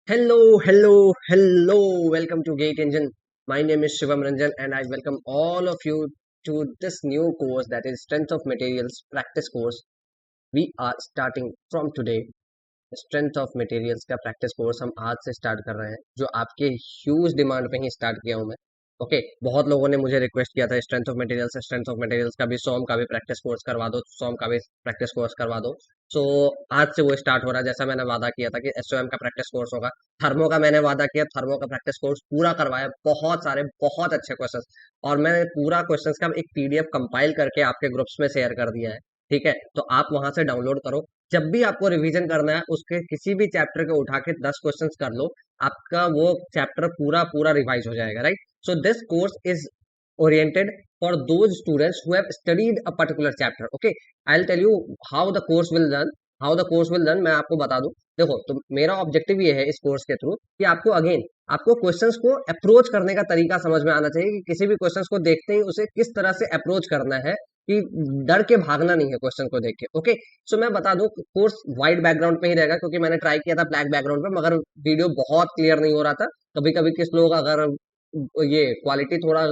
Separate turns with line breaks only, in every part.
Hello, hello, hello. Welcome to Gate Engine. My name is Shivam Ranjan and I welcome all of you to this new course that is Strength of Materials Practice course. We are starting from today. Strength of materials का practice course हम आज से start कर रहे हैं जो आपके huge demand पे ही स्टार्ट किया हूं मैं। ओके, बहुत लोगों ने मुझे रिक्वेस्ट किया था स्ट्रेंथ ऑफ मटेरियल्स का भी सोम का भी प्रैक्टिस कोर्स करवा दो, सोम का भी प्रैक्टिस कोर्स करवा दो। सो आज से वो स्टार्ट हो रहा है जैसा मैंने वादा किया था कि एसओएम का प्रैक्टिस कोर्स होगा। थर्मो का मैंने वादा किया, थर्मो का प्रैक्टिस कोर्स पूरा करवाया, बहुत सारे बहुत अच्छे क्वेश्चंस, और मैं पूरा क्वेश्चंस का एक पीडीएफ कंपाइल करके आपके ग्रुप्स में शेयर कर दिया है। ठीक है, तो आप वहां से डाउनलोड करो। जब भी आपको रिवीजन करना है उसके किसी भी चैप्टर के उठा के 10 क्वेश्चंस कर लो, आपका वो चैप्टर पूरा पूरा रिवाइज हो जाएगा, right. So this course is oriented for those students who have studied a particular chapter. Okay, I'll tell you how the course will run. मैं आपको बता दूं। देखो, तो मेरा ऑब्जेक्टिव ये है इस कोर्स के थ्रू कि आपको अगेन आपको क्वेश्चंस को अप्रोच करने का तरीका समझ में आना चाहिए कि किसी भी क्वेश्चंस को देखते ही उसे किस तरह से अप्रोच करना है, कि डर के भागना नहीं है क्वेश्चन को देख के। ओके, सो मैं बता दूं कोर्स वाइट बैकग्राउंड पे ही रहेगा क्योंकि मैंने ट्राई किया था ब्लैक बैकग्राउंड पे, मगर वीडियो बहुत क्लियर नहीं हो रहा था। कभी कभी किस लोग अगर ये क्वालिटी थोड़ा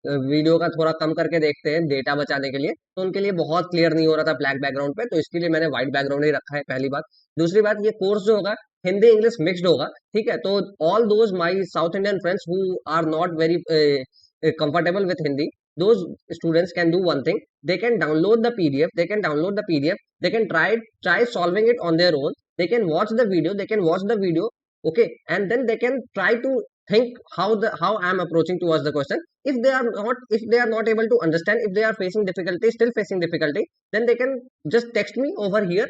वीडियो का थोड़ा कम करके देखते हैं डेटा बचाने के लिए, तो उनके लिए बहुत क्लियर नहीं हो रहा था ब्लैक बैकग्राउंड पे, तो इसके लिए मैंने व्हाइट बैकग्राउंड ही रखा है, पहली बात। दूसरी बात, ये कोर्स जो होगा हिंदी इंग्लिश मिक्स्ड होगा। ठीक है, तो all those my South Indian friends who are not very comfortable with Hindi, those students can do one thing. They can download the PDF. They can download the PDF. They can try solving it on their own. They can watch the video. They can watch the video. Okay, and then they can try to think how I am approaching towards the question. If they are not able to understand, if they are facing difficulty, still facing difficulty, then they can just text me over here,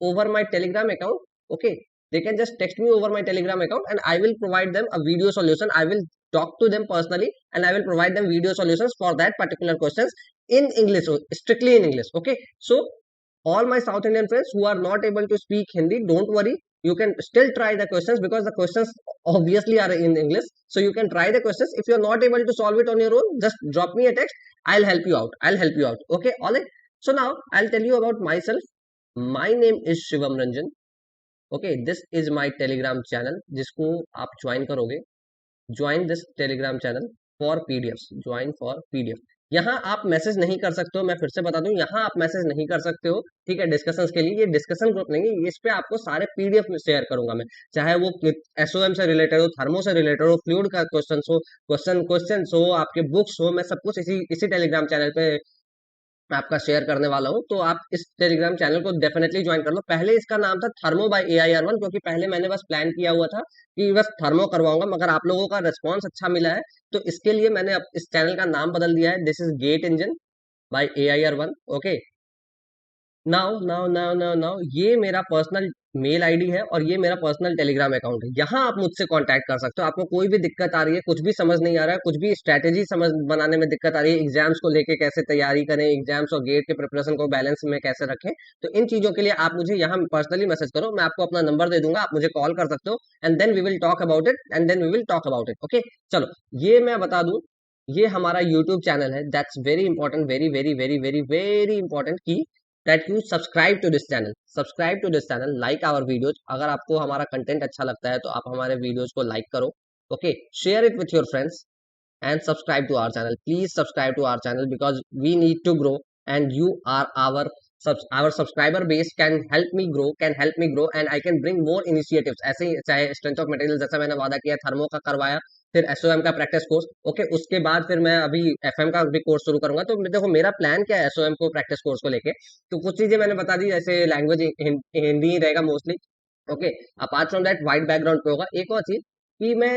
over my Telegram account. Okay, they can just text me over my Telegram account and I will provide them a video solution. I will talk to them personally and I will provide them video solutions for that particular questions in English, strictly in English. Okay, so all my South Indian friends who are not able to speak Hindi, don't worry, you can still try the questions because the questions obviously are in English. So you can try the questions. If you're not able to solve it on your own, just drop me a text. I'll help you out. I'll help you out. Okay, all right. So now I'll tell you about myself. My name is Shivam Ranjan. Okay, this is my Telegram channel जिसको आप join करोगे। Join this Telegram channel for PDF, join for PDF. यहाँ आप message नहीं कर सकते हो, मैं फिर से बता दूं, यहाँ आप मैसेज नहीं कर सकते हो। ठीक है, डिस्कशंस के लिए ये डिस्कशन ग्रुप नहीं है, इस पे आपको सारे पीडीएफ में शेयर करूंगा मैं, चाहे वो एसओएम से रिलेटेड हो, थर्मो से रिलेटेड हो, फ्लूइड का क्वेश्चन हो, आपके बुक्स हो, मैं सब कुछ इसी इसी टेलीग्राम चैनल पे आपका शेयर करने वाला हूं। तो आप इस टेलीग्राम चैनल को डेफिनेटली ज्वाइन कर लो। पहले इसका नाम था थर्मो बाय AIR1, क्योंकि पहले मैंने बस प्लान किया हुआ था कि बस थर्मो करवाऊंगा, मगर आप लोगों का रिस्पॉन्स अच्छा मिला है, तो इसके लिए मैंने अब इस चैनल का नाम बदल दिया है। This is GATE engine by AIR1। Okay, now ये मेरा पर्सनल मेल आईडी है और ये मेरा पर्सनल टेलीग्राम अकाउंट है। यहाँ आप मुझसे कांटेक्ट कर सकते हो। आपको कोई भी दिक्कत आ रही है, कुछ भी समझ नहीं आ रहा है, कुछ भी स्ट्रैटेजी समझ बनाने में दिक्कत आ रही है, एग्जाम्स को लेके कैसे तैयारी करें, एग्जाम्स और गेट के प्रिपरेशन को बैलेंस में कैसे रखें, तो इन चीजों के लिए आप मुझे यहाँ पर्सनली मैसेज करो। मैं आपको अपना नंबर दे दूंगा, आप मुझे कॉल कर सकते हो and then we will talk about it, and then we will talk about it. Okay, चलो, ये मैं बता दूं, ये हमारा यूट्यूब चैनल है। That's very important, very very very very very important की that you subscribe to this channel, like our videos। अगर आपको हमारा कंटेंट अच्छा लगता है तो आप हमारे वीडियोस को लाइक करो। Okay, share it with your friends and subscribe to our channel. Please subscribe to our channel because we need to grow and you are our subscriber base can help me grow and I can bring more initiatives। ऐसे ही चाहे strength of material जैसा मैंने वादा किया, thermo का करवाया, फिर SOM का प्रैक्टिस कोर्स। ओके, उसके बाद फिर मैं अभी एफएम का भी कोर्स शुरू करूंगा। तो देखो, मेरा प्लान क्या है एसओएम को प्रैक्टिस कोर्स को लेके, तो कुछ चीजें मैंने बता दी, जैसे लैंग्वेज हिंदी ही रहेगा mostly. Okay, apart from that white background पे होगा। एक और चीज कि मैं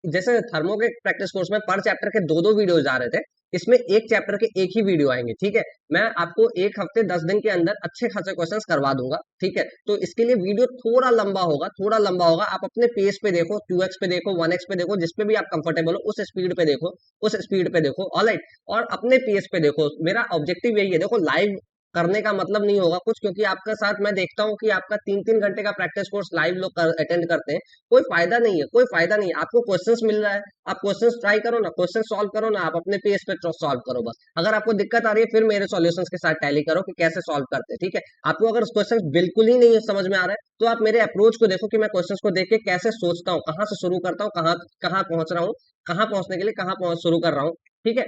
जैसे थर्मो के प्रैक्टिस कोर्स में पर चैप्टर के दो दो वीडियोज आ रहे थे, इसमें एक चैप्टर के एक ही वीडियो आएंगे। ठीक है, मैं आपको एक हफ्ते 10 दिन के अंदर अच्छे खासे क्वेश्चंस करवा दूंगा। ठीक है, तो इसके लिए वीडियो थोड़ा लंबा होगा, थोड़ा लंबा होगा। आप अपने पेस पे देखो, 2x पे देखो, 1x पे देखो, जिसपे भी आप कंफर्टेबल हो उस स्पीड पे देखो, उस स्पीड पे देखो। ऑलराइट, और अपने पेस पे देखो। मेरा ऑब्जेक्टिव यही है, देखो लाइव करने का मतलब नहीं होगा कुछ, क्योंकि आपका साथ मैं देखता हूँ कि आपका 3-3 घंटे का प्रैक्टिस कोर्स लाइव लोग अटेंड करते हैं। कोई फायदा नहीं है, कोई फायदा नहीं है। आपको क्वेश्चंस मिल रहा है, आप क्वेश्चंस ट्राई करो ना, क्वेश्चन सॉल्व करो ना, आप अपने पेस पे सॉल्व करो बस। अगर आपको दिक्कत आ रही है फिर मेरे सॉल्यूशंस के साथ टैली करो कि कैसे सॉल्व करते हैं, ठीक है। आपको अगर क्वेश्चन बिल्कुल ही नहीं समझ में आ रहा है तो आप मेरे अप्रोच को देखो कि मैं क्वेश्चंस को देख के कैसे सोचता हूँ, कहाँ से शुरू करता हूँ, कहाँ कहाँ पहुंच रहा हूँ, कहाँ पहुंचने के लिए कहाँ पहुंच शुरू कर रहा हूँ, ठीक है।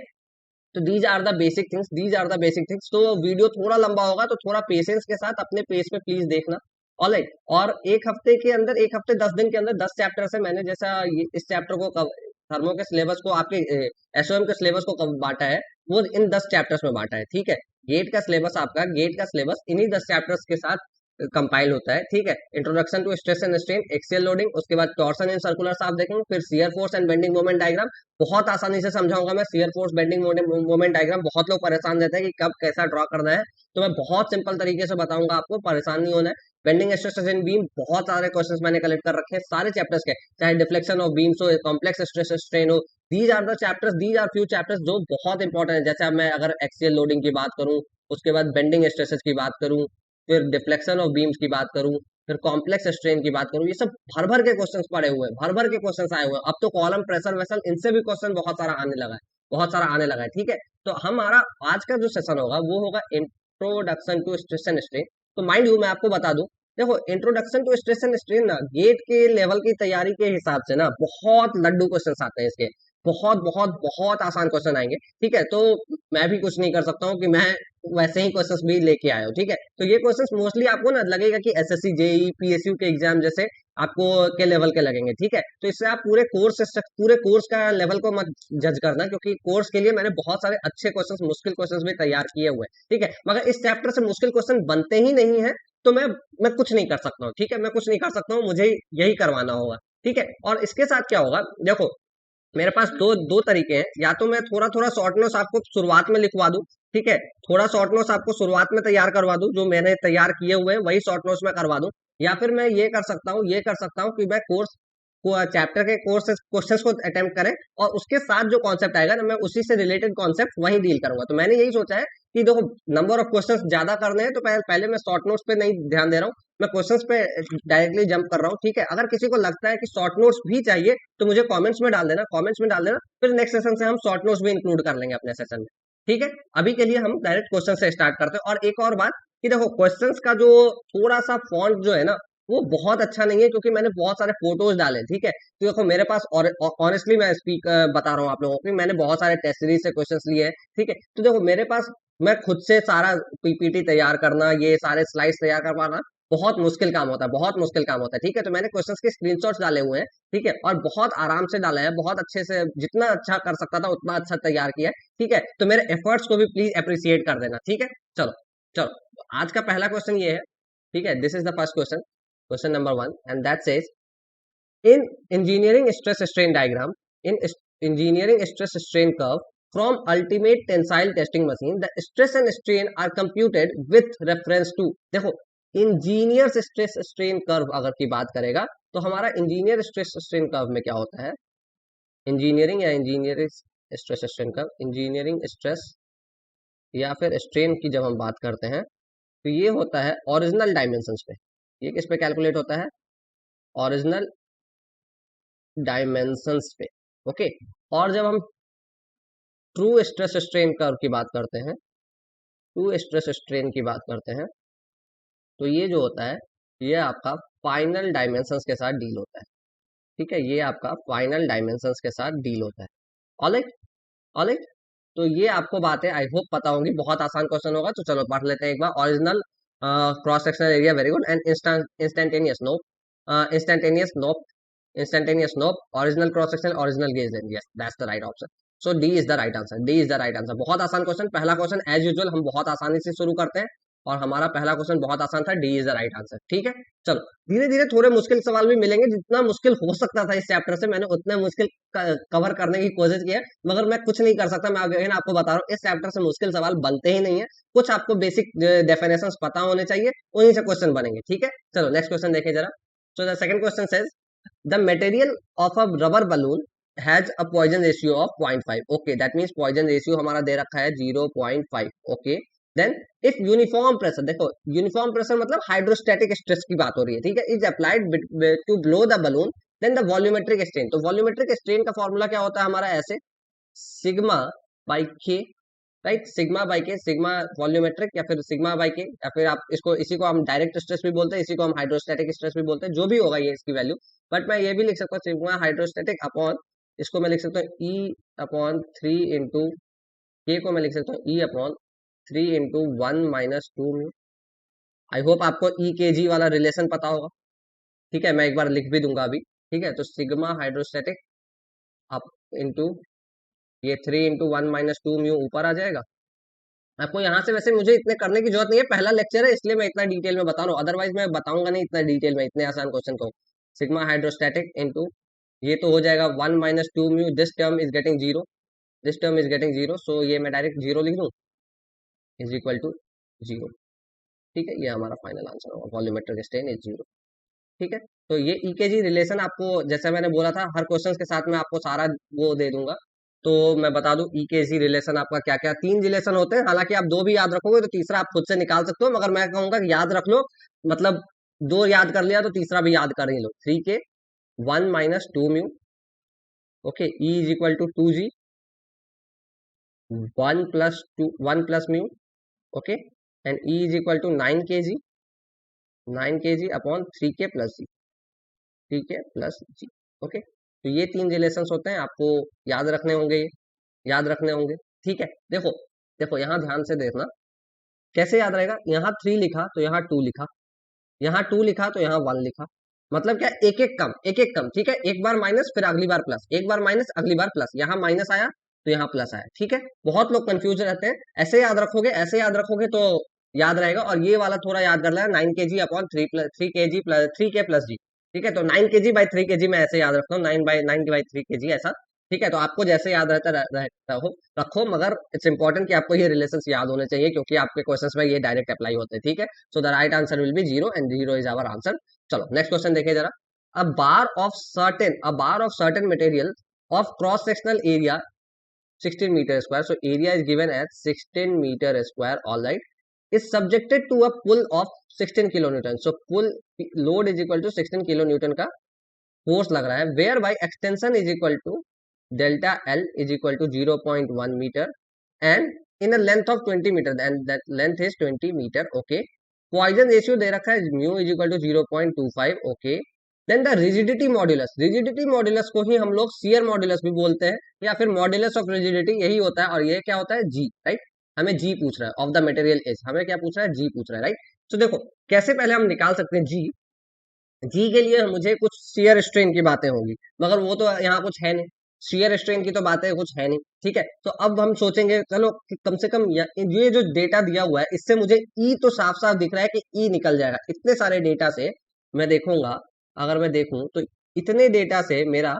तो these are the basic things, these are the basic things. तो वीडियो थोड़ा लंबा होगा तो थोड़ा पेशेंस के साथ अपने पेस पे प्लीज देखना। ऑलराइट। और एक हफ्ते के अंदर, एक हफ्ते 10 दिन के अंदर 10 चैप्टर है। मैंने जैसा इस चैप्टर को थर्मो के सिलेबस को, आपके एसओएम के सिलेबस को बांटा है, वो इन 10 चैप्टर्स में बांटा है, ठीक है। गेट का सिलेबस, आपका गेट का सिलेबस इन्हीं 10 चैप्टर्स के साथ कंपाइल होता है, ठीक है। Introduction to stress and strain, axial loading, उसके बाद टॉर्सन इन सर्कुलर आप देखेंगे, फिर shear force and bending moment diagram. बहुत आसानी से समझाऊंगा मैं shear force bending moment diagram. बहुत लोग परेशान रहते हैं कि कब कैसा ड्रॉ करना है, तो मैं बहुत सिंपल तरीके से बताऊंगा आपको, परेशान नहीं होना है। बेंडिंग स्ट्रेस इन बीम, बहुत सारे क्वेश्चंस मैंने कलेक्ट कर रखे हैं सारे चैप्टर्स के, चाहे डिफ्लेक्शन ऑफ बीम्स हो, कॉम्प्लेक्स स्ट्रेस स्ट्रेन हो। These are the chapters, these are few chapters जो बहुत इंपॉर्टेंट है। जैसे अब मैं अगर एक्सियल लोडिंग की बात करूं, उसके बाद बेंडिंग स्ट्रेसेस की बात करूं, फिर डिफ्लेक्शन ऑफ बीम्स की बात करूं, फिर कॉम्प्लेक्स स्ट्रेन की बात करूं, ये सब भर भर के क्वेश्चंस पड़े हुए हैं, भर भर के क्वेश्चंस आए हुए हैं। अब तो कॉलम प्रेशर वेसल इनसे भी क्वेश्चन बहुत सारा आने लगा है, बहुत सारा आने लगा है, ठीक है। तो हमारा आज का जो सेशन होगा वो होगा introduction to stress and strain. तो माइंड यू मैं आपको बता दूं, देखो introduction to stress and strain ना गेट के लेवल की तैयारी के हिसाब से ना बहुत लड्डू क्वेश्चन आते हैं इसके, बहुत बहुत बहुत आसान क्वेश्चन आएंगे, ठीक है। तो मैं भी कुछ नहीं कर सकता हूँ कि मैं वैसे ही क्वेश्चंस भी लेके आया हूँ, ठीक है। तो ये क्वेश्चंस मोस्टली आपको ना लगेगा कि एसएससी जेई पीएसयू के एग्जाम जैसे आपको के लेवल के लगेंगे, ठीक है। तो इससे आप पूरे कोर्स का लेवल को मत जज करना, क्योंकि कोर्स के लिए मैंने बहुत सारे अच्छे क्वेश्चंस, मुश्किल क्वेश्चंस भी तैयार किए हुए हैं, ठीक है। मगर इस चैप्टर से मुश्किल क्वेश्चन बनते ही नहीं है, तो मैं कुछ नहीं कर सकता हूँ, ठीक है। मैं कुछ नहीं कर सकता हूँ, मुझे यही करवाना होगा, ठीक है। और इसके साथ क्या होगा, देखो मेरे पास दो दो तरीके हैं। या तो मैं थोड़ा थोड़ा शॉर्ट नोट्स आपको शुरुआत में लिखवा दूं, ठीक है, थोड़ा शॉर्ट नोट्स आपको शुरुआत में तैयार करवा दूं, जो मैंने तैयार किए हुए हैं वही शॉर्ट नोट्स में करवा दूं। या फिर मैं ये कर सकता हूँ कि मैं कोर्स को चैप्टर के कोर्स क्वेश्चंस को अटेम्प्ट करें, और उसके साथ जो कॉन्सेप्ट आएगा ना मैं उसी से रिलेटेड कॉन्सेप्ट वही डील करूंगा। तो मैंने यही सोचा है कि देखो नंबर ऑफ क्वेश्चंस ज्यादा करने हैं, तो पहले मैं शॉर्ट नोट्स पे नहीं ध्यान दे रहा हूँ, मैं क्वेश्चंस पे डायरेक्टली जंप कर रहा हूँ, ठीक है। अगर किसी को लगता है कि शॉर्ट नोट्स भी चाहिए तो मुझे कमेंट्स में डाल देना, कमेंट्स में डाल देना, फिर नेक्स्ट सेशन से हम शॉर्ट नोट्स भी इंक्लूड कर लेंगे अपने सेशन में, ठीक है। अभी के लिए हम डायरेक्ट क्वेश्चन से स्टार्ट करते हैं। और एक और बात कि देखो क्वेश्चंस का जो थोड़ा सा फॉन्ट जो है ना वो बहुत अच्छा नहीं है, क्योंकि मैंने बहुत सारे फोटोज डाले, ठीक है। तो देखो मेरे पास, और ऑनेस्टली मैं बता रहा हूँ आप लोगों को, मैंने बहुत सारे टेस्ट सीरीज से क्वेश्चंस लिए हैं, ठीक है। तो देखो मेरे पास, मैं खुद से सारा पीपीटी तैयार करना, ये सारे स्लाइड्स तैयार करवाना बहुत मुश्किल काम होता है, बहुत मुश्किल काम होता है, ठीक है। तो मैंने क्वेश्चंस के स्क्रीनशॉट्स डाले हुए हैं, ठीक है, और बहुत आराम से डाला है, बहुत अच्छे से, जितना अच्छा कर सकता था उतना अच्छा तैयार किया है, ठीक है। तो मेरे एफर्ट्स को भी प्लीज अप्रिसिएट कर देना, ठीक है। चलो चलो, आज का पहला क्वेश्चन ये है, ठीक है। This is the first question, question number 1, and that says in engineering stress strain diagram, in engineering stress strain curve from ultimate tensile testing machine, the stress and strain are computed with reference to, देखो engineer stress strain curve अगर की बात करेगा तो हमारा engineer stress strain curve में क्या होता है, इंजीनियरिंग या engineering stress strain curve, engineering stress या फिर स्ट्रेन की जब हम बात करते हैं तो ये होता है ओरिजिनल डायमेंशंस पे। ये किस पे कैलकुलेट होता है, ओरिजिनल डायमेंशंस पे, ओके। और जब हम ट्रू स्ट्रेस स्ट्रेन कर्व की बात करते हैं, ट्रू स्ट्रेस स्ट्रेन की बात करते हैं, तो ये जो होता है ये आपका फाइनल डायमेंशंस के साथ डील होता है, ठीक है। ये आपका फाइनल डायमेंशंस के साथ डील होता है। Alright, alright. तो ये आपको बातें आई होप पता होंगी, बहुत आसान क्वेश्चन होगा। तो चलो पढ़ लेते हैं एक बार। Original cross sectional area, very good. And instantaneous nope, instantaneous nope, instantaneous nope, original cross section, original gauge length, yes that's the right option. So D is the right answer, D is the right answer. बहुत आसान question, पहला question as usual हम बहुत आसानी से शुरू करते हैं, और हमारा पहला क्वेश्चन बहुत आसान था, D is the right answer, ठीक है। चलो धीरे धीरे थोड़े मुश्किल सवाल भी मिलेंगे, जितना मुश्किल हो सकता था इस चैप्टर से मैंने उतना मुश्किल कवर करने की कोशिश की है, मगर मैं कुछ नहीं कर सकता। मैं अगेन आपको बता रहा हूँ इस चैप्टर से मुश्किल सवाल बनते ही नहीं है, कुछ आपको बेसिक डेफिनेशंस पता होने चाहिए, उन्हीं से क्वेश्चन बनेंगे, ठीक है। चलो नेक्स्ट क्वेश्चन देखें जरा। So the second question says the material of a rubber balloon has a Poisson ratio of 0.5, okay, that means Poisson ratio हमारा दे रखा है 0.5, okay. Then if uniform pressure, देखो यूनिफॉर्म प्रेशर मतलब हाइड्रोस्टैटिक स्ट्रेस की बात हो रही है, ठीक है, is applied to blow the balloon, then the volumetric strain. तो वॉल्यूमेट्रिक स्ट्रेन का फॉर्मूला क्या होता है हमारा, ऐसे sigma by K, right, sigma by के, सिग्मा वॉल्यूमेट्रिक या फिर सिग्मा बाई के, या फिर आप इसको, इसी को हम डायरेक्ट स्ट्रेस भी बोलते हैं, इसी को हम हाइड्रोस्टैटिक स्ट्रेस भी बोलते हैं, जो भी होगा ये इसकी वैल्यू। बट मैं ये भी लिख सकता हूँ सिग्मा हाइड्रोस्टैटिक अपॉन, इसको मैं लिख सकता हूँ ई अपॉन 3 इंटू के, को मैं लिख सकता हूँ E upon 3 into 1 - 2 mu. I hope आपको ई के जी वाला रिलेशन पता होगा, ठीक है, मैं एक बार लिख भी दूंगा अभी, ठीक है। तो सिग्मा हाइड्रोस्टैटिक अप इंटू ये 3 इंटू 1 - 2 म्यू ऊपर आ जाएगा। आपको यहाँ से वैसे मुझे इतने करने की जरूरत नहीं है, पहला लेक्चर है इसलिए मैं इतना डिटेल में बता रहा हूँ, अदरवाइज मैं बताऊंगा नहीं इतना डिटेल में इतने आसान क्वेश्चन को। सिग्मा हाइड्रोस्टैटिक इंटू ये तो हो जाएगा 1 - 2 mu, this term is getting zero, this term is getting zero, so ये मैं डायरेक्ट जीरो लिख दूँ, इज इक्वल टू जीरो, ठीक है, ये हमारा फाइनल आंसर होगा, वॉल्यूमेट्रिक स्ट्रेन इज जीरो, ठीक है। तो ये ईकेजी रिलेशन आपको, जैसा मैंने बोला था, हर क्वेश्चन के साथ में आपको सारा वो दे दूंगा। तो मैं बता दूं ईकेजी रिलेशन आपका क्या क्या, 3 रिलेशन होते हैं, हालांकि आप 2 भी याद रखोगे तो तीसरा आप खुद से निकाल सकते हो, मगर मैं कहूंगा कि याद रख लो, मतलब 2 याद कर लिया तो तीसरा भी याद कर ही लो। 3 के 1 - 2 mu, okay, E is equal to 2 G, 1 + 2 1 + mu, okay, and E is equal to 9 kg, 9 kg upon 3 K + जी, ठीक है, प्लस जी, ओके। तो ये 3 रिलेशंस होते हैं, आपको याद रखने होंगे, याद रखने होंगे, ठीक है। देखो देखो यहाँ ध्यान से देखना, कैसे याद रहेगा, यहाँ 3 लिखा तो यहाँ 2 लिखा, यहाँ 2 लिखा तो यहाँ 1 लिखा, मतलब क्या, एक एक कम, एक एक कम, ठीक है, एक बार माइनस फिर अगली बार प्लस, एक बार माइनस अगली बार प्लस, यहाँ माइनस आया तो यहाँ प्लस आया, ठीक है। बहुत लोग कंफ्यूज रहते हैं, ऐसे याद रखोगे, ऐसे याद रखोगे तो याद रहेगा। और ये वाला थोड़ा याद कर लेना, 9 kg upon 3 kg plus 3 K + जी, ठीक है। तो 9 kg/3 kg मैं ऐसे याद रखता हूँ, 9/9/3 kg ऐसा, ठीक है। तो आपको जैसे याद रहता हो रखो, मगर इट्स इंपॉर्टेंट कि आपको ये रिलेशंस याद होने चाहिए, क्योंकि आपके क्वेश्चंस में ये डायरेक्ट अप्लाई होते हैं, ठीक है। So the right answer will be zero, and zero is our answer. चलो नेक्स्ट क्वेश्चन देखिए जरा। A bar of certain material of cross sectional area 16 meter square, so area is given as 16 meter square, all right, is subjected to a pull of 16 kilonewton, so pull load is equal to 16 kilonewton का force लग रहा है, where by extension is equal to delta L is equal to 0.1 metre, and in a length of 20 metre, and that length is 20 metre, okay. Poisson ratio दे रखा है mu is equal to 0.25, okay. Then the rigidity modulus, rigidity modulus को ही हम लोग shear modulus भी बोलते हैं, या फिर मॉड्यूलस ऑफ रिजिडिटी, यही होता है। और ये क्या होता है, जी, राइट, हमें जी पूछ रहा है, ऑफ द मटेरियल इज, हमें क्या पूछ रहा है, जी पूछ रहा है, राइट। तो देखो कैसे पहले हम निकाल सकते हैं जी, जी के लिए मुझे कुछ शेयर स्ट्रेन की बातें होंगी, मगर वो तो यहाँ कुछ है नहीं, शेयर स्ट्रेन की तो बातें कुछ है नहीं, ठीक है। तो अब हम सोचेंगे चलो कि कम से कम ये जो डेटा दिया हुआ है इससे मुझे ई तो साफ साफ दिख रहा है कि ई निकल जाएगा, इतने सारे डेटा से मैं देखूंगा, अगर मैं देखूं तो इतने डेटा से मेरा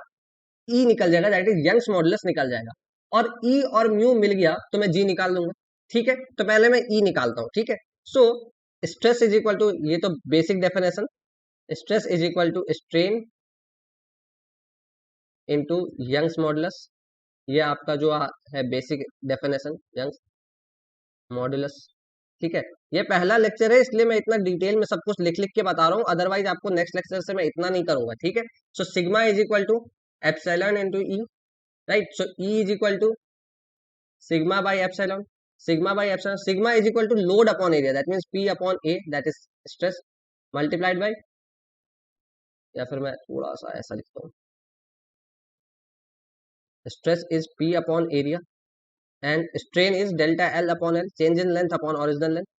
ई निकल जाएगा, दैट इज यंग्स मॉडुलस निकल जाएगा, और ई और म्यू मिल गया तो मैं जी निकाल लूंगा, ठीक है। तो पहले मैं ई निकालता हूँ, ठीक है। So stress is equal to, ये तो basic definition, stress is equal to strain into Young's modulus, ये आपका जो है बेसिक डेफिनेशन, यंग्स मॉडुलस, ठीक है। ये पहला लेक्चर है इसलिए मैं इतना डिटेल में सब कुछ लिख लिख के बता रहा हूँ, अदरवाइज आपको नेक्स्ट लेक्चर से मैं इतना नहीं करूंगा, ठीक है। So sigma is equal to epsilon into E, right, so E is equal to sigma by epsilon, sigma by epsilon, sigma is equal to load upon area, that means P upon A, that is stress, multiplied by, या फिर मैं थोड़ा सा ऐसा लिखता हूँ, stress is P upon area and strain is delta L upon L, change in length upon original length.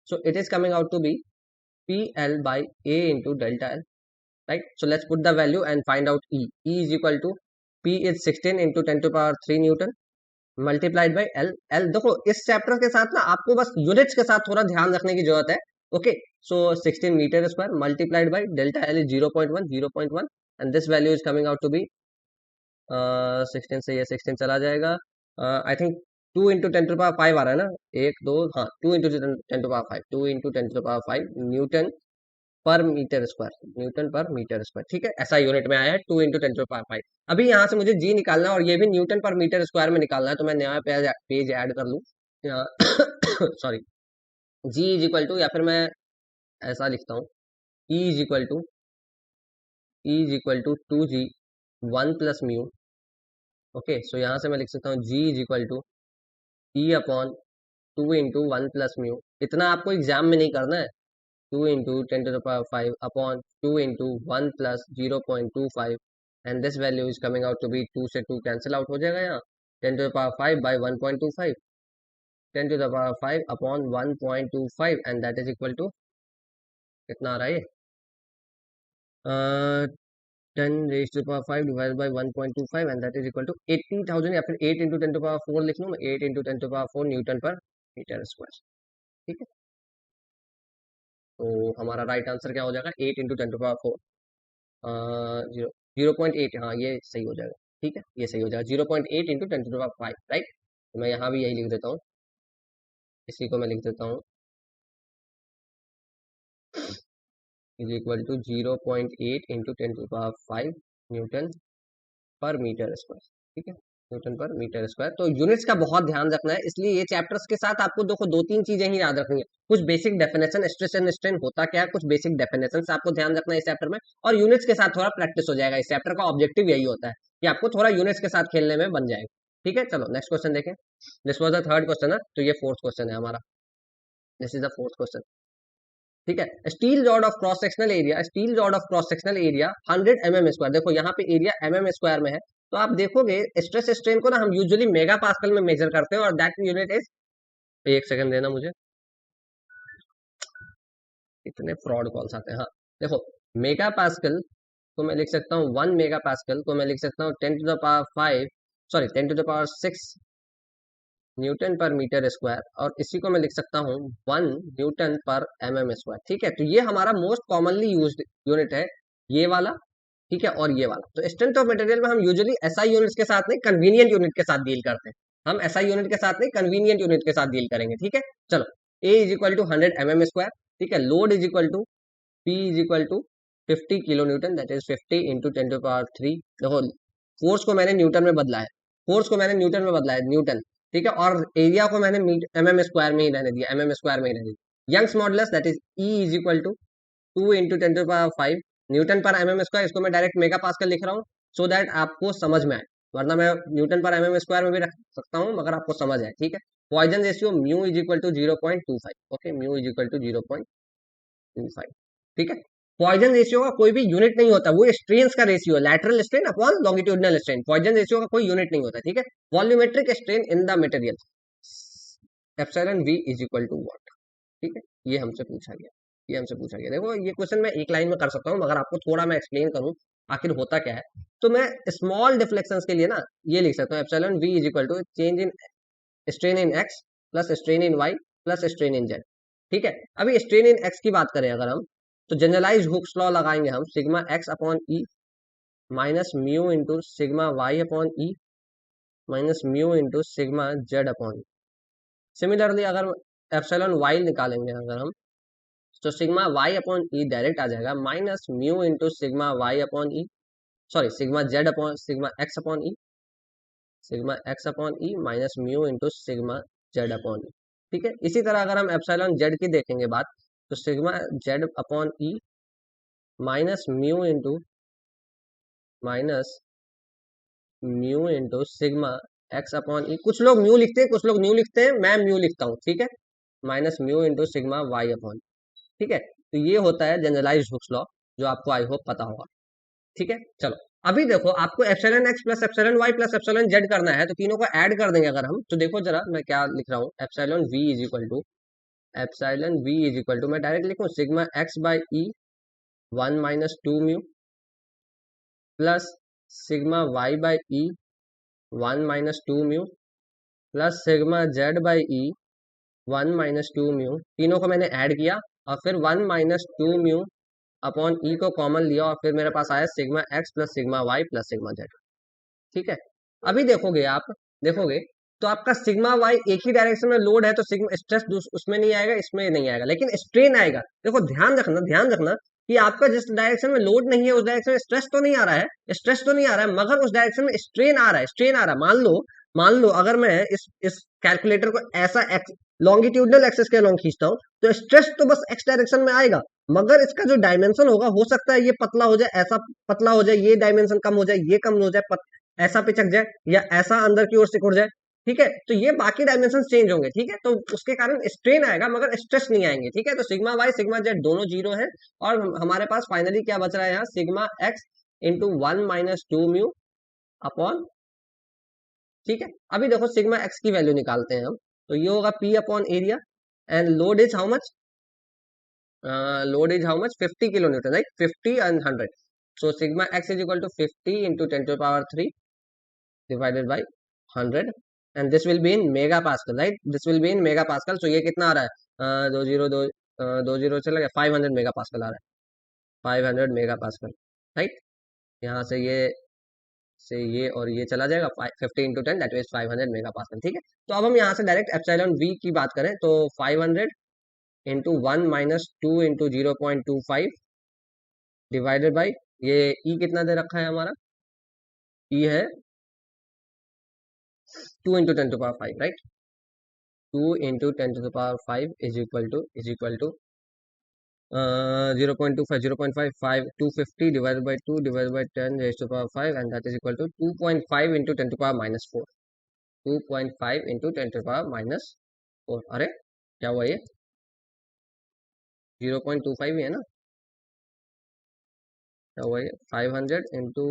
So it is coming out to be PL by A into delta L, right? So let's put the value and find out E. E is equal to P is 16 into 10 to power 3 Newton multiplied by L. L देखो इस chapter के साथ ना आपको बस units के साथ थोड़ा ध्यान रखने की जरूरत है, okay. So 16 metre square multiplied by delta L is 0.1 and this value is coming out to be 16 से ये 16 चला जाएगा, आई थिंक 2 × 10⁵ आ रहा है ना, एक दो, हाँ, 2 × 10⁵, 2 × 10⁵ न्यूटन पर मीटर स्क्वायर, न्यूटन पर मीटर स्क्वायर, ठीक है, ऐसा यूनिट में आया है 2 × 10⁵। अभी यहाँ से मुझे जी निकालना है और ये भी न्यूटन पर मीटर स्क्वायर में निकालना है, तो मैं नया पेज ऐड कर लूँ यहाँ sorry G is equal to, या फिर मैं ऐसा लिखता हूँ, E is equal to 2g 1 plus mu. Okay, so यहाँ से मैं लिख सकता हूँ G is equal to E upon 2 × 1 plus mu. इतना आपको एग्जाम में नहीं करना है। 2 × 10⁵ upon 2 × 1 plus 0.25, and this value is coming out to be 2 से 2 कैंसिल आउट हो जाएगा यहाँ। 10⁵ by 1.25, 10⁵ upon 1.25, and that is equal to कितना आ रहा है ये, 10⁵ divide by 1.25, and that is equal to 80,000, या फिर 8 × 10⁴ लिख लूँ मैं, 8 × 10⁴ न्यूटन पर मीटर स्क्वायर। ठीक है, तो हमारा राइट आंसर क्या हो जाएगा, 8 × 10⁴, 0.8, हाँ ये सही हो जाएगा। ठीक है, ये सही हो जाएगा, 0.8 × 10⁵, राइट। तो मैं यहाँ भी यही लिख देता हूँ, इसी को मैं लिख देता हूँ, इज इक्वल टू 0.8 × 10⁵ न्यूटन पर मीटर स्क्वायर। ठीक है, न्यूटन पर मीटर स्क्वायर। तो यूनिट्स का बहुत ध्यान रखना है, इसलिए ये चैप्टर्स के साथ आपको देखो दो तीन चीजें ही याद रखनी है। कुछ basic definition, stress and strain होता क्या है, कुछ बेसिक डेफिनेशन आपको ध्यान रखना है इस चैप्टर में, और यूनिट्स के साथ थोड़ा प्रैक्टिस हो जाएगा। इस चैप्टर का ऑब्जेक्टिव यही होता है कि आपको थोड़ा यूनिट्स के साथ खेलने में बन जाएगा। ठीक है, चलो नेक्स्ट क्वेश्चन देखें। This was the third question है, तो ये फोर्थ क्वेश्चन है हमारा। This is the fourth question. ठीक है, steel rod of cross sectional area, steel rod of cross sectional area 100 mm²। देखो यहाँ पे एरिया mm² में है, तो आप देखोगे स्ट्रेस स्ट्रेन को ना हम यूजुअली मेगा पास्कल में मेजर करते हैं, और दैट यूनिट इज, एक सेकंड देना मुझे, इतने फ्रॉड कॉल्स आते हैं। हाँ देखो, मेगा पास्कल को मैं लिख सकता हूँ, 1 मेगा पास्कल को मैं लिख सकता हूँ 10⁵ सॉरी 10⁶ न्यूटन पर मीटर स्क्वायर, और इसी को मैं लिख सकता हूँ 1 न्यूटन पर mm²। ठीक है, तो ये हमारा मोस्ट कॉमनली यूज्ड यूनिट है, ये वाला। ठीक है, और ये वाला। तो स्ट्रेंथ ऑफ मटेरियल में हम यूजुअली एसआई यूनिट्स के साथ नहीं, कन्वीनियंट यूनिट के साथ डील करते हैं। हम एसआई यूनिट के साथ नहीं, कन्वीनियंट यूनिट के साथ डील करेंगे। ठीक है, चलो, ए इज इक्वल टू 100 mm²। ठीक है, load is equal to P is equal to 50 kilo newton, that is 50 × 10⁻³ देखो, फोर्स को मैंने न्यूटन में बदला है, फोर्स को मैंने न्यूटन में बदला है, न्यूटन। ठीक है, और एरिया को मैंने mm² में ही रहने दिया, mm² में ही रहने दिया। Young's modulus that is E is equal to 2 × 10⁵ newton per mm²। इसको मैं डायरेक्ट मेगा पास्कल लिख रहा हूँ, सो दैट आपको समझ में आए, वरना मैं न्यूटन पर mm² में भी रख सकता हूँ, मगर आपको समझ आए। ठीक है, Poisson ratio mu is equal to 0.25। Okay, mu is equal to 0.25। ठीक है, पॉइजन रेशियो का कोई भी यूनिट नहीं होता, वो स्ट्रेन्स का रेशियो है, lateral strain upon longitudinal strain. Poisson ratio का कोई यूनिट नहीं होता। ठीक है, volumetric strain in the material, epsilon we is equal to what. ठीक है, ये हमसे पूछा गया, ये हमसे पूछा गया। देखो ये क्वेश्चन मैं एक लाइन में कर सकता हूँ, मगर आपको थोड़ा मैं एक्सप्लेन करूँ आखिर होता क्या है, तो मैं स्मॉल डिफ्लेक्शंस के लिए ना ये लिख सकता हूँ, epsilon we is equal to change in strain in X plus strain in Y plus strain in Z. ठीक है, अभी स्ट्रेन इन एक्स की बात करें अगर हम, तो जनरलाइज हुक्स लॉ लगाएंगे हम, sigma x upon E minus mu into sigma Y upon E minus mu into sigma Z upon E. Similarly अगर एप्सिलॉन वाई निकालेंगे अगर हम, तो sigma Y upon E direct आ जाएगा minus mu into sigma Y upon E, sorry sigma Z upon sigma x upon E, sigma x upon E minus mu into sigma Z upon E. ठीक है, इसी तरह अगर हम epsilon Z की देखेंगे बात, तो sigma Z upon E minus mu into sigma x upon E. कुछ लोग म्यू लिखते हैं, कुछ लोग न्यू लिखते हैं, मैं म्यू लिखता हूँ। ठीक है, minus mu into sigma Y upon. ठीक है, तो ये होता है जनरलाइज हुक्स लॉ, जो आपको आई होप पता होगा। ठीक है, चलो अभी देखो, आपको epsilon X plus epsilon Y plus epsilon Z करना है, तो तीनों को ऐड कर देंगे अगर हम, तो देखो जरा मैं क्या लिख रहा हूँ, epsilon we is equal to मैं डायरेक्ट लिखूँ sigma X by E 1 minus 2 mu plus sigma Y by E 1 minus 2 mu plus sigma Z by E 1 minus 2 mu. तीनों को मैंने ऐड किया, और फिर 1 माइनस 2 म्यू अपॉन ई को कॉमन लिया, और फिर मेरे पास आया sigma x plus sigma Y plus sigma Z. ठीक है, अभी देखोगे आप, देखोगे तो आपका सिग्मा वाई एक ही डायरेक्शन में लोड है, तो सिग्मा स्ट्रेस उसमें नहीं आएगा, इसमें नहीं आएगा, लेकिन स्ट्रेन आएगा। देखो ध्यान रखना, ध्यान रखना कि आपका जिस डायरेक्शन में लोड नहीं है, उस डायरेक्शन में स्ट्रेस तो नहीं आ रहा है, स्ट्रेस तो नहीं आ रहा है, मगर उस डायरेक्शन में स्ट्रेन आ रहा है, स्ट्रेन आ रहा है। मान लो अगर मैं इस कैलकुलेटर को ऐसा लॉन्गिट्यूडनल एक्सेस के अलॉन्ग खींचता हूँ तो स्ट्रेस तो बस एक्स डायरेक्शन में आएगा, मगर इसका जो डायमेंशन होगा हो सकता है ये पतला हो जाए, ऐसा पतला हो जाए, ये डायमेंशन कम हो जाए, ये कम हो जाए, ऐसा पिचक जाए, या ऐसा अंदर की ओर सिकुड़ जाए। ठीक है, तो ये बाकी डायमेंशन चेंज होंगे। ठीक है, तो उसके कारण स्ट्रेन आएगा मगर स्ट्रेस नहीं आएंगे। ठीक है, तो सिग्मा वाई सिग्मा जेड दोनों जीरो है, और हमारे पास फाइनली क्या बच रहा है यहाँ, sigma x into 1 - 2 mu upon. ठीक है, अभी देखो सिग्मा एक्स की वैल्यू निकालते हैं हम, तो ये होगा P upon area, and load is how much, load is how much 50 kilo newton, right, 50 and 100। So sigma X is equal to 50 into 10⁻³ divided by 100, and this will be in mega pascal, right, this will be in mega pascal. सो ये कितना आ रहा है, दो zero चला गया, 500 mega pascal आ रहा है, 500 मेगा पास्कल, राइट। यहाँ से ये और ये चला जाएगा, 50 × 10 दैट मीन्स 500 मेगा पास्कल। ठीक है, तो अब हम यहाँ से डायरेक्ट एप्सिलॉन वी की बात करें तो 500 इंटू 1 - 2 × 0.25 डिवाइडेड बाई, ये ई कितना दे रखा है हमारा, ई है 2 × 10⁵, right, 2 × 10⁵ is equal to 0.25, 0.55, 250 divided by 2 divided by 10⁵, and that is equal to 2.5 into 10⁻⁻⁴, 2.5 into 10⁻⁻⁴। अरे क्या हुआ ये, 0.25 ही है ना, क्या हुआ ये, 500 into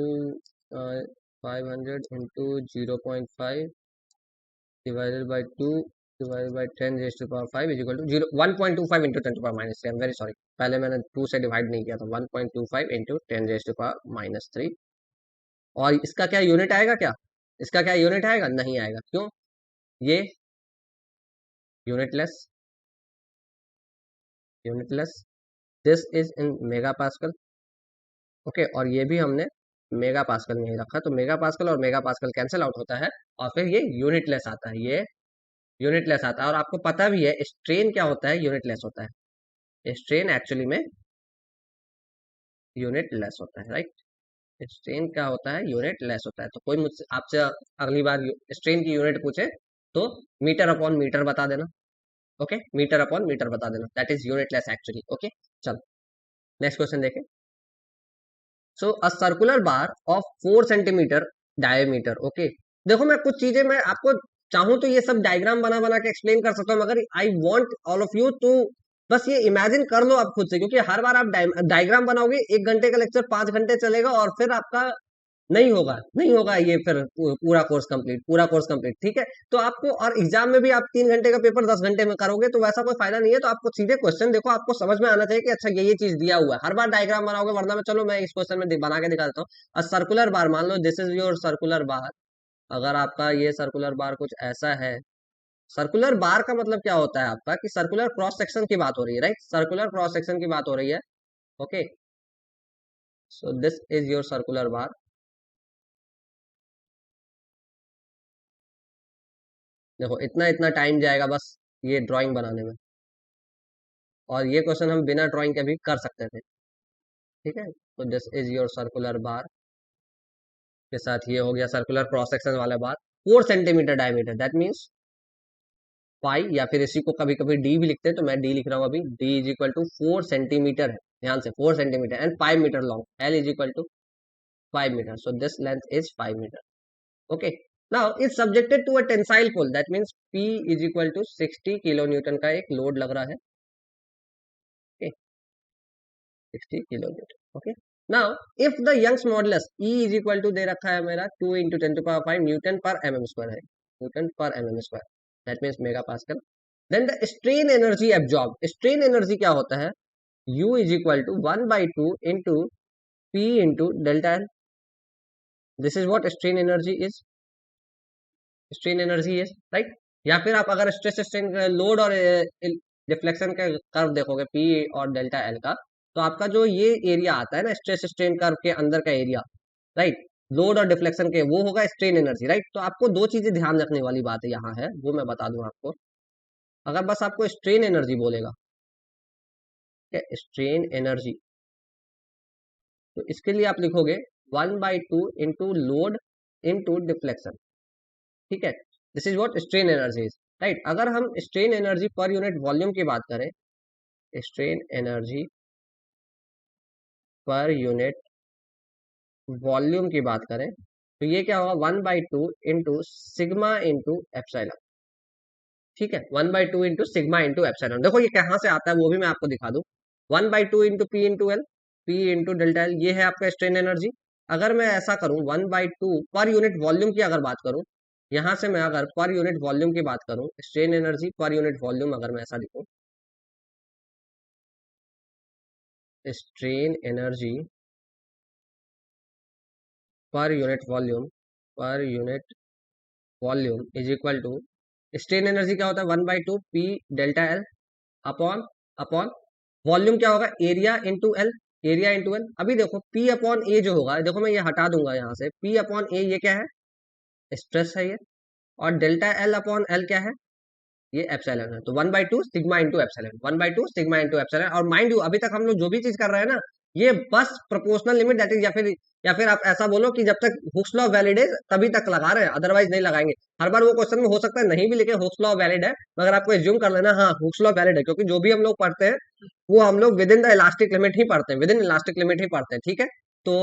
0.5 divided by 10⁵ is equal to 1.25 into 10⁻⁻3। I am very sorry, पहले मैंने 2 से डिवाइड नहीं किया था, 1.25 इंटू 10⁻⁻3। और इसका क्या यूनिट आएगा, क्या इसका क्या यूनिट आएगा, नहीं आएगा, क्यों, ये unitless, unitless, this is in mega pascal. Okay, और ये भी हमने मेगा पास्कल में ही रखा, तो मेगा पास्कल और मेगा पास्कल कैंसिल आउट होता है, और फिर ये यूनिटलेस आता है, ये यूनिटलेस आता है। और आपको पता भी है स्ट्रेन क्या होता है, यूनिटलेस होता है, स्ट्रेन एक्चुअली में यूनिटलेस होता है, राइट, स्ट्रेन क्या होता है, यूनिटलेस होता है। तो कोई मुझसे आपसे अगली बार स्ट्रेन की यूनिट पूछे तो मीटर अपॉन मीटर बता देना। ओके, मीटर अपॉन मीटर बता देना, that is unitless actually. Okay, चलो नेक्स्ट क्वेश्चन देखें। So a circular bar of 4 centimetre diameter. Okay, देखो मैं कुछ चीजें मैं आपको चाहूं तो ये सब डायग्राम बना बना के एक्सप्लेन कर सकता हूँ, मगर I want all of you to बस ये इमेजिन कर लो आप खुद से, क्योंकि हर बार आप डायग्राम बनाओगे, 1 घंटे का लेक्चर 5 घंटे चलेगा, और फिर आपका नहीं होगा ये फिर पूरा कोर्स कंप्लीट, पूरा कोर्स कंप्लीट। ठीक है, तो आपको, और एग्जाम में भी आप 3 घंटे का पेपर 10 घंटे में करोगे तो वैसा कोई फायदा नहीं है। तो आपको सीधे क्वेश्चन देखो, आपको समझ में आना चाहिए कि अच्छा ये चीज दिया हुआ है, हर बार डायग्राम बनाओगे वरना मैं, चलो मैं इस क्वेश्चन में बना के दिखा देता हूँ। सर्कुलर बार, मान लो दिस इज योर सर्कुलर बार, अगर आपका ये सर्कुलर बार कुछ ऐसा है, सर्कुलर बार का मतलब क्या होता है आपका, कि सर्कुलर क्रॉस सेक्शन की बात हो रही है, राइट, सर्कुलर क्रॉस सेक्शन की बात हो रही है। Okay, so this is your circular bar. देखो इतना इतना टाइम जाएगा बस ये ड्राइंग बनाने में, और ये क्वेश्चन हम बिना ड्राइंग के भी कर सकते थे। ठीक है, तो दिस इज योर सर्कुलर बार के साथ ये हो गया सर्कुलर क्रॉस सेक्शन वाला बार, 4 सेंटीमीटर डायमीटर, दैट मीन्स पाई, या फिर इसी को कभी कभी डी भी लिखते हैं, तो मैं डी लिख रहा हूँ अभी, D is equal to 4 centimetre है, ध्यान से 4 centimetre, and 5 metre long, L is equal to 5 metre, so this length is 5 metre. Okay, now is subjected to a tensile pull, that means P is equal to 60 kilo newton का एक load लग रहा है। Okay, 60 kilo newton. Okay, now if the Young's modulus E is equal to दे रखा है मेरा 2 × 10⁵ newton per mm square है, newton per mm square, that means mega pascal. Then the strain energy absorb, strain energy क्या होता है, U is equal to 1/2 into P into delta L, this is what strain energy is, strain energy is, right. या फिर आप अगर stress strain load और deflection का curve देखोगे P और डेल्टा एल का, तो आपका जो ये एरिया आता है ना स्ट्रेस स्ट्रेन कर्व के अंदर का एरिया, राइट, लोड और डिफ्लेक्शन के, वो होगा स्ट्रेन एनर्जी, राइट। तो आपको दो चीजें ध्यान रखने वाली बात है यहाँ है, वो मैं बता दूं आपको। अगर बस आपको स्ट्रेन एनर्जी बोलेगा, स्ट्रेन एनर्जी, तो इसके लिए आप लिखोगे 1/2 इंटू लोड इंटू डिफ्लेक्शन। ठीक है, this is what strain energy is. Right. अगर हम स्ट्रेन एनर्जी पर यूनिट वॉल्यूम की बात करें, स्ट्रेन एनर्जी पर यूनिट वॉल्यूम की बात करें, तो ये क्या होगा, 1/2 इंटू सिग्मा इंटू एप्सिलॉन। ठीक है, 1/2 इंटू सिग्मा इंटू एप्सिलॉन। देखो ये कहाँ से आता है वो भी मैं आपको दिखा दूं। 1/2 into P into L, P into delta L, ये है आपका स्ट्रेन एनर्जी। अगर मैं ऐसा करूं 1/2 पर यूनिट वॉल्यूम की अगर बात करूं, यहां से मैं अगर पर यूनिट वॉल्यूम की बात करूं, स्ट्रेन एनर्जी पर यूनिट वॉल्यूम अगर मैं ऐसा लिखूं, स्ट्रेन एनर्जी पर unit volume, per unit volume is equal to, strain energy क्या होता है, 1/2 P delta L upon upon volume क्या होगा, area into L, area into L. अभी देखो पी अपॉन ए जो होगा, देखो मैं ये हटा दूंगा यहाँ से, पी अपॉन ए ये क्या है, स्ट्रेस है ये, और डेल्टा एल अपॉन एल क्या है, ये एप्सिलॉन है। तो 1/2 sigma into epsilon, 1/2 sigma into epsilon. और माइंड यू अभी तक हम लोग जो भी चीज कर रहे हैं ना, ये बस प्रोपोर्शनल लिमिट दैट इज, या फिर आप ऐसा बोलो कि जब तक हुक्स लॉ वैलिड है तभी तक लगा रहे हैं, अदरवाइज नहीं लगाएंगे। हर बार वो क्वेश्चन में हो सकता है नहीं भी लिखे हुक्स लॉ वैलिड है, मगर आपको एज्यूम कर लेना हाँ हुक्स लॉ वैलिड है, क्योंकि जो भी हम लोग पढ़ते हैं वो हम लोग within the elastic limit ही पढ़ते हैं, विद इन इलास्टिक लिमिट ही पढ़ते हैं। ठीक है, तो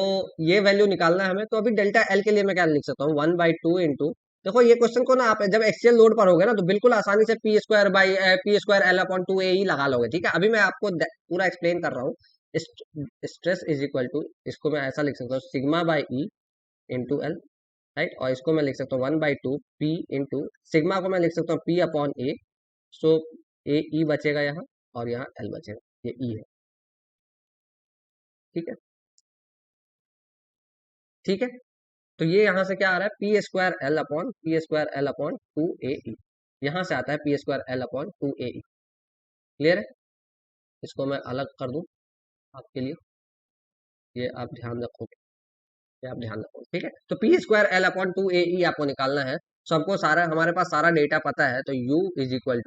ये वैल्यू निकालना है हमें। तो अभी डेल्टा एल के लिए मैं क्या लिख सकता हूँ, 1/2 इंटू, देखो ये क्वेश्चन को ना आप जब एक्सियल लोड पर होगे ना तो बिल्कुल आसानी से पी स्क्वायर एल अपॉन 2 ए ही लगा लोगे। ठीक है, अभी मैं आपको पूरा एक्सप्लेन कर रहा हूँ। स्ट्रेस इज इक्वल टू, इसको मैं ऐसा लिख सकता हूँ, sigma by E into L, right. और इसको मैं लिख सकता हूँ 1/2 पी इंटू सिग्मा को मैं लिख सकता हूँ पी अपॉन ए। सो ए ई बचेगा यहाँ, और यहाँ एल बचेगा, ये ई है। ठीक है, ठीक है। तो ये यहाँ से क्या आ रहा है, P square L upon 2 A ई, यहाँ से आता है P square L upon 2 A E. Clear है, इसको मैं अलग कर दूं आपके लिए, ये आप ध्यान रखोगे, ये आप ध्यान रखो। ठीक है, तो P square L upon 2 A ई आपको निकालना है। सो हमको सारा, हमारे पास सारा डेटा पता है, तो U is equal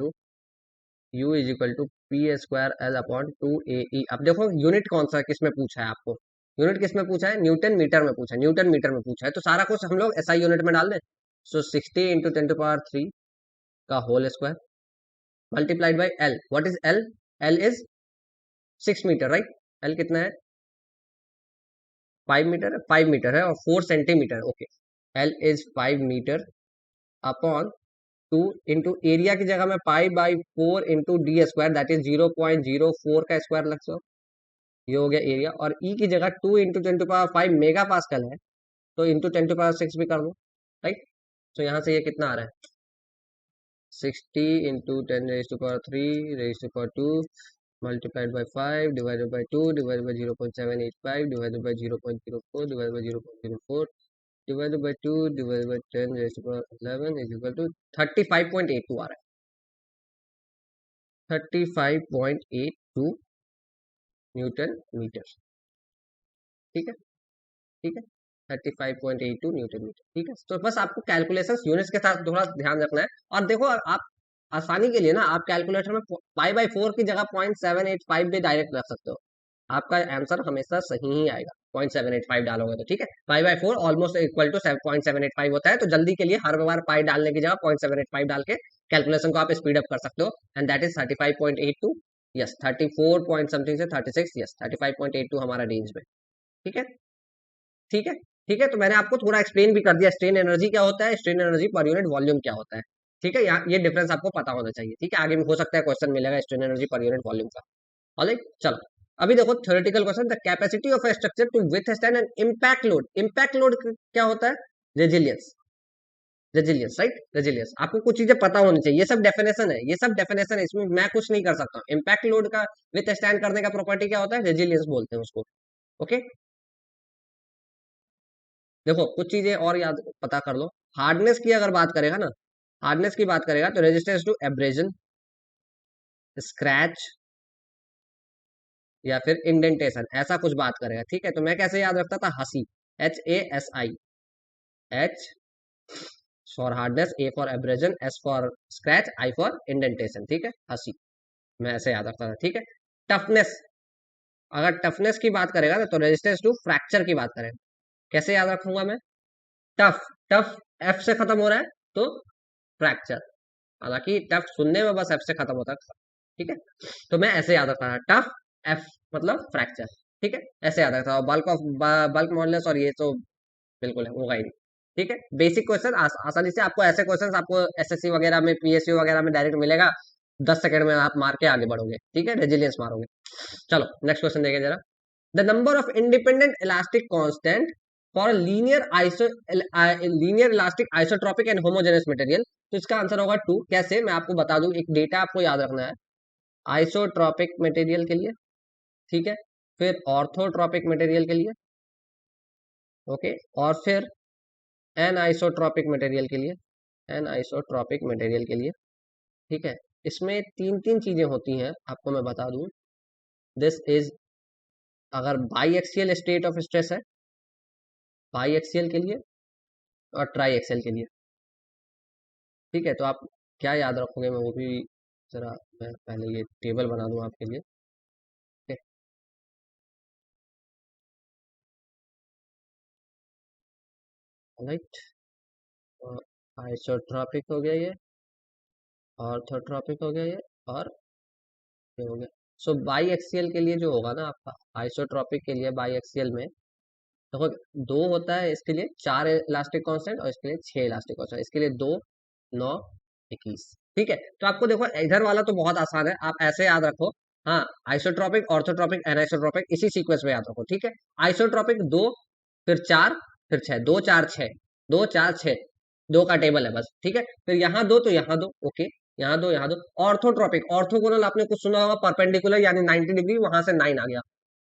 to P square L upon 2 A E. अब देखो यूनिट कौन सा किस में पूछा है आपको, यूनिट किस में पूछा है, न्यूटन मीटर में पूछा है, न्यूटन मीटर में पूछा है। तो सारा कुछ हम लोग एसआई यूनिट में डाल दें। सो 60 × 10⁻³ का whole square multiplied by L. What is L, L is 6 metre, right. L कितना है, 5 मीटर है, 5 मीटर है, और 4 centimetre, okay. L is 5 metre upon 2 into area की जगह में पाई/4 into D square, that is 0.04 का स्क्वायर लग सो, ये हो गया एरिया। और ई की जगह 2 इंटू 10⁵ मेगा पास्कल है, तो इंटू 10⁶ भी कर दो, राइट। तो यहाँ से ये कितना आ रहा है, 60 into 10⁻³ multiplied by 5 divided by 2 divided by 0.785 divided by 0.04 divided by 0.04 divided by 2 divided by 10⁻11 is equal to 35.82 आ रहा है, 35.82 न्यूटन मीटर। ठीक है, ठीक है, 35.82 न्यूटन मीटर। ठीक है, तो बस आपको कैलकुलेशन यूनिट्स के साथ थोड़ा ध्यान रखना है। और देखो आप आसानी के लिए ना आप कैलकुलेटर में पाई/4 की जगह 0.785 भी डायरेक्ट रख सकते हो, आपका आंसर हमेशा सही ही आएगा। 0.785 डालोगे तो, ठीक है, पाई/4 ऑलमोस्ट इक्वल टू 0.785 होता है। तो जल्दी के लिए हर बार पाई डालने की जगह 0.785 डाल के कैलकुलेशन को आप स्पीड अप कर सकते हो। And that is 35.82, yes 34 point something से 36, यस 35.82 हमारा रेंज में। ठीक है, ठीक है, ठीक है। तो मैंने आपको थोड़ा एक्सप्लेन भी कर दिया, स्ट्रेन एनर्जी क्या होता है, स्ट्रेन एनर्जी पर यूनिट वॉल्यूम क्या होता है। ठीक है, यहाँ ये डिफरेंस आपको पता होना चाहिए। ठीक है, आगे में हो सकता है क्वेश्चन मिलेगा स्ट्रेन एनर्जी पर यूनिट वॉल्यूम का। ऑलराइट, चलो अभी देखो theoretical question, the capacity of a structure to withstand an impact load. Impact load क्या होता है, रेजिलियंस, रेजिलियंस, राइट, रेजिलियंस। आपको कुछ चीजें पता होनी चाहिए, ये सब डेफिनेशन है, ये सब डेफिनेशन है, इसमें मैं कुछ नहीं कर सकता हूँ। इम्पैक्ट लोड का विथस्टैंड करने का प्रॉपर्टी क्या होता है, रेजिलियंस बोलते हैं उसको। ओके, देखो कुछ चीजें और याद पता कर लो। हार्डनेस की अगर बात करेगा ना, हार्डनेस की बात करेगा तो रेजिस्टेंस टू एब्रेजन, स्क्रैच, या फिर इंडेंटेशन, ऐसा कुछ बात करेगा। ठीक है, तो मैं कैसे याद रखता था, हसी, HASI, H for hardness, A for abrasion, S for scratch, I for indentation. ठीक है, हसी, मैं ऐसे याद रखता था। ठीक है, टफनेस, अगर टफनेस की बात करेगा ना तो रेजिस्टेंस टू फ्रैक्चर की बात करेगा, कैसे याद रखूंगा मैं, टफ, टफ F से खत्म हो रहा है तो फ्रैक्चर, हालांकि टफ सुनने में बस एफ से खत्म होता है, ठीक है। तो मैं ऐसे याद रखता था, टफ एफ मतलब फ्रैक्चर, ठीक है, ऐसे याद रखता था। बल्क ऑफ बल्क मॉडुलस और ये तो बिल्कुल है, होगा ही नहीं, ठीक है। बेसिक क्वेश्चन आसानी से आपको, ऐसे क्वेश्चन आपको एसएससी वगैरह में, पीएसयू वगैरह में डायरेक्ट मिलेगा, 10 सेकंड में आप मार के आगे बढ़ोगे, ठीक है, रेजिलियंस मारोगे। चलो नेक्स्ट क्वेश्चन देखें जरा। The number of independent elastic constant for linear elastic isotropic and homogeneous material. तो इसका आंसर होगा 2। कैसे, मैं आपको बता दूं, एक डेटा आपको याद रखना है। आइसोट्रोपिक मटेरियल के लिए, ठीक है, फिर ऑर्थोट्रोपिक मटेरियल के लिए, ओके, और फिर एन आइसोट्रोपिक मटेरियल के लिए, एन आइसोट्रोपिक मटेरियल के लिए, ठीक है। इसमें तीन तीन चीजें होती हैं, आपको मैं बता दूं। दिस इज, अगर by axial state of stress है, बाई एक्सियल के लिए और ट्राई एक्सियल के लिए, ठीक है। तो आप क्या याद रखोगे, मैं वो भी जरा, मैं पहले ये टेबल बना दूं आपके लिए, ठीक है, राइट। आइसोट्रोपिक हो गया ये, ऑर्थोट्रोपिक हो गया ये, और ये हो गया। सो बाई एक्सियल के लिए जो होगा ना आपका, आइसोट्रोपिक के लिए बाई एक्सियल में देखो, दो होता है इसके लिए 4 इलास्टिक कांस्टेंट, और इसके लिए 6 इलास्टिक कांस्टेंट, इसके लिए 2, 9, 21, ठीक है। तो आपको देखो इधर वाला तो बहुत आसान है, आप ऐसे याद रखो। हाँ, आइसोट्रोपिक, ऑर्थोट्रोपिक, एनाइसोट्रोपिक, इसी सीक्वेंस में याद रखो, ठीक है। आइसोट्रोपिक 2, फिर 4, फिर 6, 2 4 6, 2 4 6, 2 का टेबल है बस, ठीक है। फिर यहाँ दो, तो यहाँ दो, ओके, यहाँ दो, यहाँ दो। ऑर्थोट्रोपिक, ऑर्थोगोनल आपने कुछ सुना होगा, परपेंडिकुलर यानी 90 डिग्री, वहां से 9 आ गया,